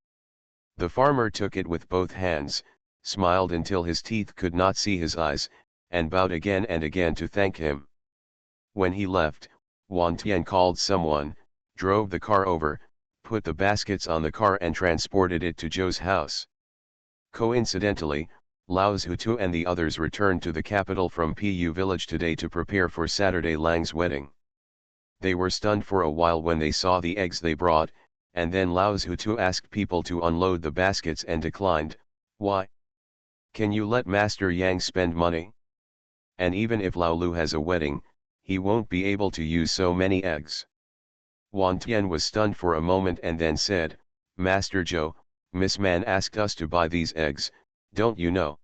Speaker 1: The farmer took it with both hands, smiled until his teeth could not see his eyes, and bowed again and again to thank him. When he left, Wan Tian called someone, drove the car over, put the baskets on the car and transported it to Zhou's house. Coincidentally, Lao Zhutu and the others returned to the capital from Pu village today to prepare for Saturday Lang's wedding. They were stunned for a while when they saw the eggs they brought, and then Lao Zhutu asked people to unload the baskets and declined. "Why? Can you let Master Yang spend money? And even if Lao Lu has a wedding, he won't be able to use so many eggs." Wan Tian was stunned for a moment and then said, "Master Zhou, Miss Man asked us to buy these eggs, don't you know?"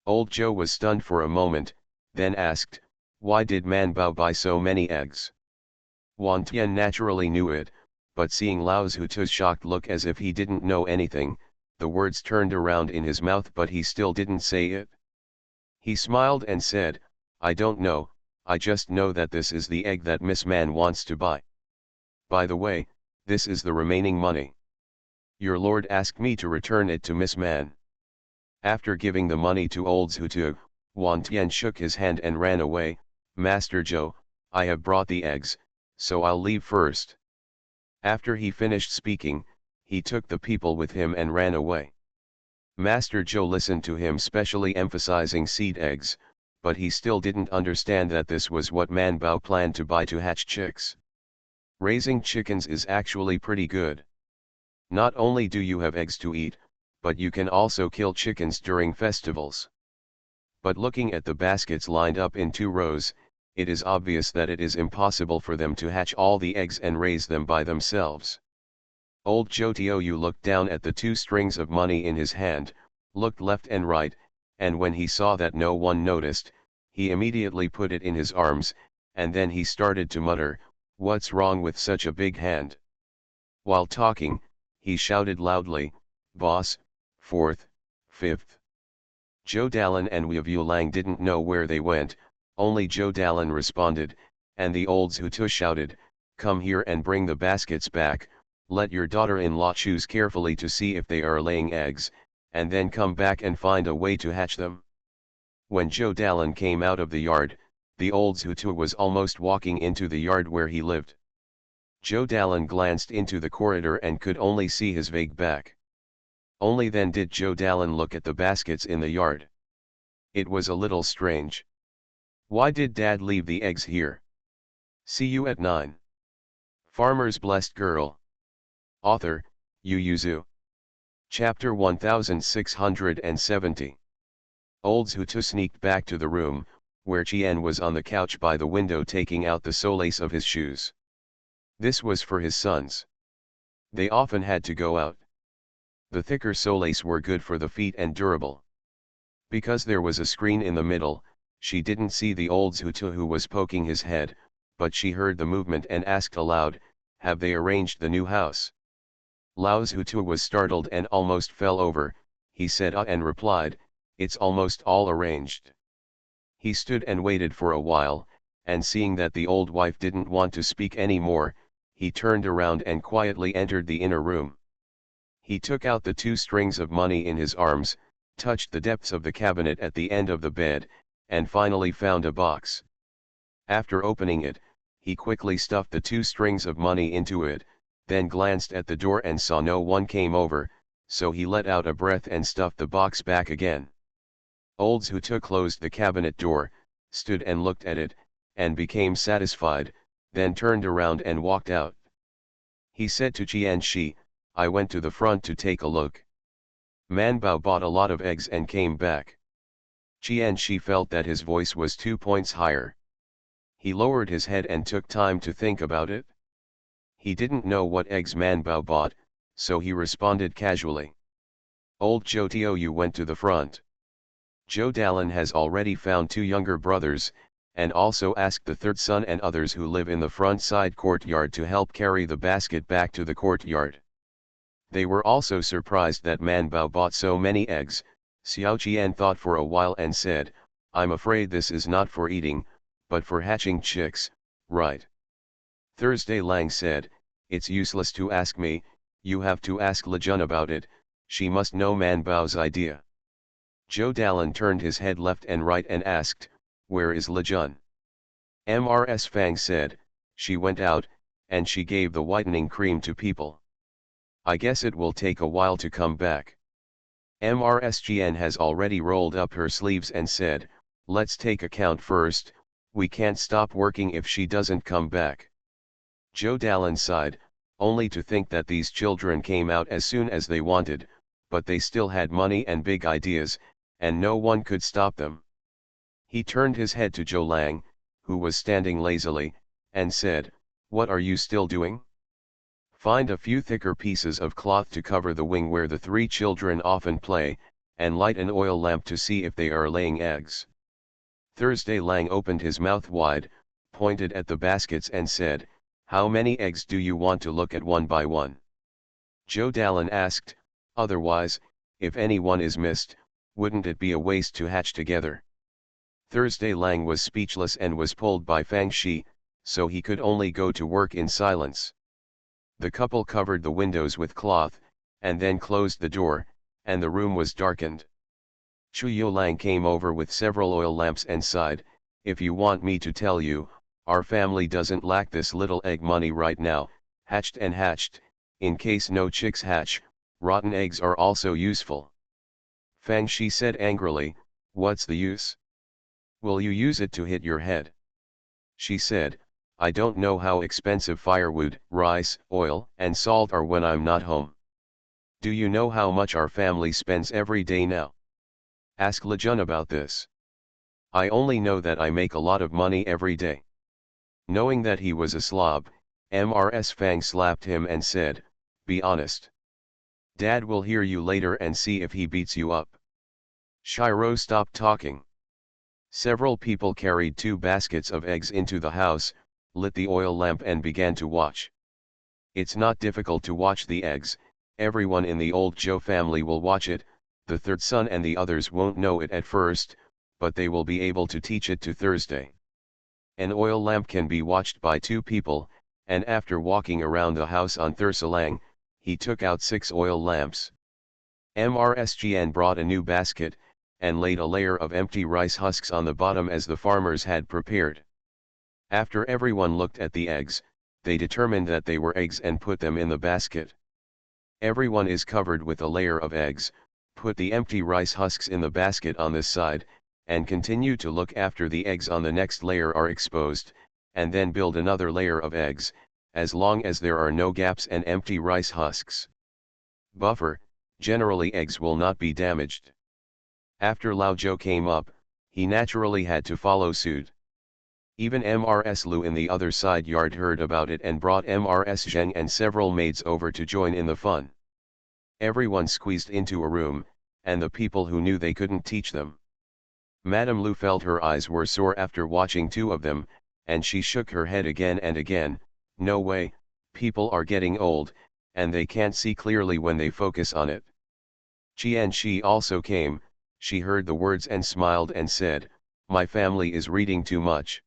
Speaker 1: Old Zhou was stunned for a moment, then asked, "Why did Man Bao buy so many eggs?" Wan Tian naturally knew it, but seeing Lao Zhutu's shocked look as if he didn't know anything, the words turned around in his mouth but he still didn't say it. He smiled and said, "I don't know, I just know that this is the egg that Miss Man wants to buy. By the way, this is the remaining money. Your lord asked me to return it to Miss Man." After giving the money to old Zhutu, Wan Tian shook his hand and ran away. "Master Zhou, I have brought the eggs, so I'll leave first." After he finished speaking, he took the people with him and ran away. Master Zhou listened to him specially emphasizing seed eggs, but he still didn't understand that this was what Man Bao planned to buy to hatch chicks. Raising chickens is actually pretty good. Not only do you have eggs to eat, but you can also kill chickens during festivals. But looking at the baskets lined up in 2 rows, it is obvious that it is impossible for them to hatch all the eggs and raise them by themselves. Old Jotioyu looked down at the 2 strings of money in his hand, looked left and right, and when he saw that no one noticed, he immediately put it in his arms, and then he started to mutter, "What's wrong with such a big hand?" While talking, he shouted loudly, "Boss, 4th, 5th. Zhou Dalin and Wu Lang didn't know where they went, only Zhou Dalin responded, and the old Zhutu shouted, "Come here and bring the baskets back, let your daughter-in-law choose carefully to see if they are laying eggs, and then come back and find a way to hatch them." When Zhou Dalin came out of the yard, the old Zhutu was almost walking into the yard where he lived. Zhou Dalin glanced into the corridor and could only see his vague back. Only then did Zhou Dalin look at the baskets in the yard. It was a little strange. Why did Dad leave the eggs here? See you at 9. Farmer's Blessed Girl. Author, Yu Yuzu. Chapter 1670. Old Zhutu sneaked back to the room, where Qian was on the couch by the window taking out the solace of his shoes. This was for his sons. They often had to go out. The thicker soles were good for the feet and durable. Because there was a screen in the middle, she didn't see the old Zhutu who was poking his head, but she heard the movement and asked aloud, "Have they arranged the new house?" Lao Zhutu was startled and almost fell over. He said and replied, "It's almost all arranged." He stood and waited for a while, and seeing that the old wife didn't want to speak any more, he turned around and quietly entered the inner room. He took out the 2 strings of money in his arms, touched the depths of the cabinet at the end of the bed, and finally found a box. After opening it, he quickly stuffed the 2 strings of money into it, then glanced at the door and saw no one came over, so he let out a breath and stuffed the box back again. Old Zhutu closed the cabinet door, stood and looked at it, and became satisfied, then turned around and walked out. He said to Qianxi, "I went to the front to take a look. Manbao bought a lot of eggs and came back." Qianxi felt that his voice was 2 points higher. He lowered his head and took time to think about it. He didn't know what eggs Manbao bought, so he responded casually. Old Jotioyu went to the front. Zhou Dalin has already found 2 younger brothers, and also asked the 3rd son and others who live in the front side courtyard to help carry the basket back to the courtyard. They were also surprised that Manbao bought so many eggs. Xiao Qian thought for a while and said, "I'm afraid this is not for eating, but for hatching chicks, right?" Thursday Lang said, "It's useless to ask me, you have to ask Lejun about it, she must know Manbao's idea." Zhou Dalin turned his head left and right and asked, "Where is Lejun?" Mrs. Fang said, "She went out, and she gave the whitening cream to people. I guess it will take a while to come back." Mrs. Jian has already rolled up her sleeves and said, "Let's take account first, we can't stop working if she doesn't come back." Zhou Dalin sighed, only to think that these children came out as soon as they wanted, but they still had money and big ideas, and no one could stop them. He turned his head to Zhou Lang, who was standing lazily, and said, "What are you still doing? Find a few thicker pieces of cloth to cover the wing where the 3 children often play, and light an oil lamp to see if they are laying eggs." Thursday Lang opened his mouth wide, pointed at the baskets and said, "How many eggs do you want to look at one by one?" Zhou Dalin asked, "Otherwise, if anyone is missed, wouldn't it be a waste to hatch together?" Thursday Lang was speechless and was pulled by Fang Shi, so he could only go to work in silence. The couple covered the windows with cloth, and then closed the door, and the room was darkened. Chu Lang came over with several oil lamps and sighed, "If you want me to tell you, our family doesn't lack this little egg money right now, hatched and hatched, in case no chicks hatch, rotten eggs are also useful." Fang Shi said angrily, "What's the use? Will you use it to hit your head?" She said, "I don't know how expensive firewood, rice, oil, and salt are when I'm not home. Do you know how much our family spends every day now? Ask Lejun about this." I only know that I make a lot of money every day. Knowing that he was a slob, Mrs. Fang slapped him and said, "Be honest. Dad will hear you later and see if he beats you up." Shiro stopped talking. Several people carried 2 baskets of eggs into the house, lit the oil lamp and began to watch. It's not difficult to watch the eggs, everyone in the old Zhou family will watch it, the third son and the others won't know it at first, but they will be able to teach it to Thursday. An oil lamp can be watched by 2 people, and after walking around the house on Thursalang, he took out 6 oil lamps. Mrs. brought a new basket, and laid a layer of empty rice husks on the bottom as the farmers had prepared. After everyone looked at the eggs, they determined that they were eggs and put them in the basket. Everyone is covered with a layer of eggs, put the empty rice husks in the basket on this side, and continue to look after the eggs on the next layer are exposed, and then build another layer of eggs, as long as there are no gaps and empty rice husks. Buffer, generally eggs will not be damaged. After Lao Zhou came up, he naturally had to follow suit. Even Mrs. Lu in the other side yard heard about it and brought Mrs. Zheng and several maids over to join in the fun. Everyone squeezed into a room, and the people who knew they couldn't teach them. Madame Lu felt her eyes were sore after watching 2 of them, and she shook her head again and again. No way, people are getting old, and they can't see clearly when they focus on it. Qian Shi also came. She heard the words and smiled and said, "My family is reading too much.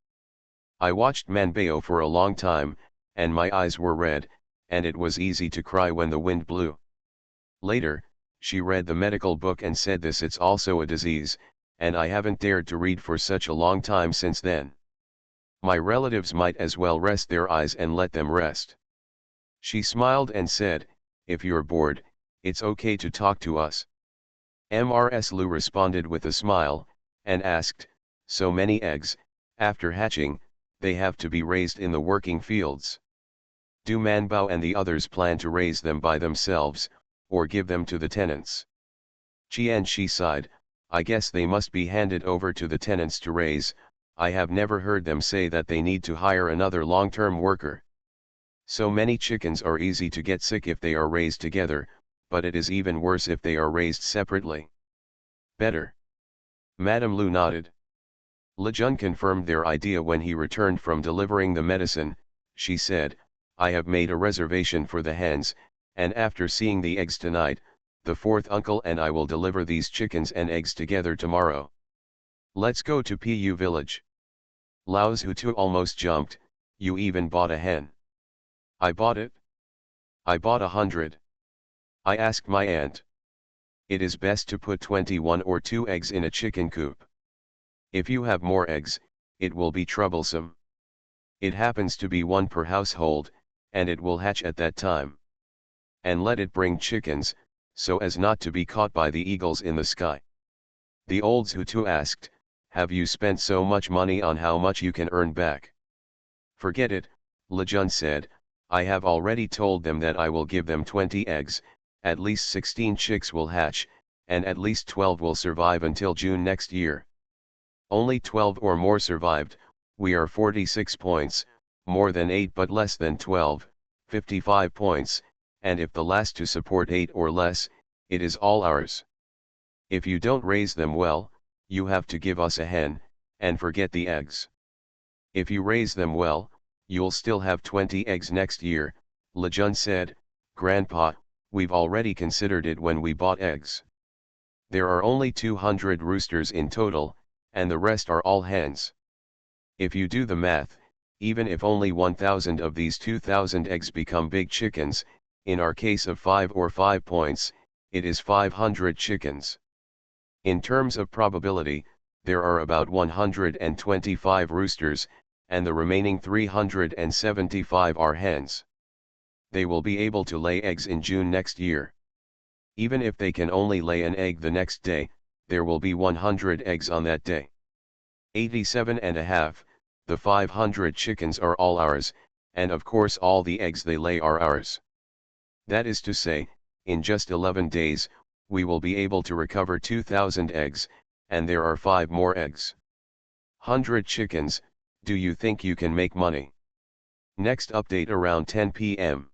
Speaker 1: I watched Manbao for a long time, and my eyes were red, and it was easy to cry when the wind blew." Later, she read the medical book and said this it's also a disease, and I haven't dared to read for such a long time since then. My relatives might as well rest their eyes and let them rest. She smiled and said, "If you're bored, it's okay to talk to us." Mrs. Lu responded with a smile, and asked, "So many eggs, after hatching, they have to be raised in the working fields. Do Manbao and the others plan to raise them by themselves, or give them to the tenants?" Qian Shi sighed, "I guess they must be handed over to the tenants to raise. I have never heard them say that they need to hire another long-term worker. So many chickens are easy to get sick if they are raised together, but it is even worse if they are raised separately." "Better." Madame Lu nodded. Lejun confirmed their idea when he returned from delivering the medicine. She said, "I have made a reservation for the hens, and after seeing the eggs tonight, the 4th uncle and I will deliver these chickens and eggs together tomorrow. Let's go to Pu village." Lao Zhutu almost jumped. "You even bought a hen?" "I bought it. I bought 100. I asked my aunt. It is best to put 21 or 2 eggs in a chicken coop. If you have more eggs, it will be troublesome. It happens to be 1 per household, and it will hatch at that time. And let it bring chickens, so as not to be caught by the eagles in the sky." The old Zhutu asked, "Have you spent so much money on how much you can earn back?" "Forget it," Lejun said, "I have already told them that I will give them 20 eggs, at least 16 chicks will hatch, and at least 12 will survive until June next year. Only 12 or more survived, we are 46 points, more than 8 but less than 12, 55 points, and if the last to support 8 or less, it is all ours. If you don't raise them well, you have to give us a hen, and forget the eggs. If you raise them well, you'll still have 20 eggs next year." Lejun said, "Grandpa, we've already considered it when we bought eggs. There are only 200 roosters in total, and the rest are all hens. If you do the math, even if only 1,000 of these 2,000 eggs become big chickens, in our case of 5 or 5 points, it is 500 chickens. In terms of probability, there are about 125 roosters, and the remaining 375 are hens. They will be able to lay eggs in June next year. Even if they can only lay an egg the next day, there will be 100 eggs on that day. 87.5, the 500 chickens are all ours, and of course all the eggs they lay are ours. That is to say, in just 11 days, we will be able to recover 2,000 eggs, and there are 5 more eggs. 100 chickens, do you think you can make money? Next update around 10 p.m.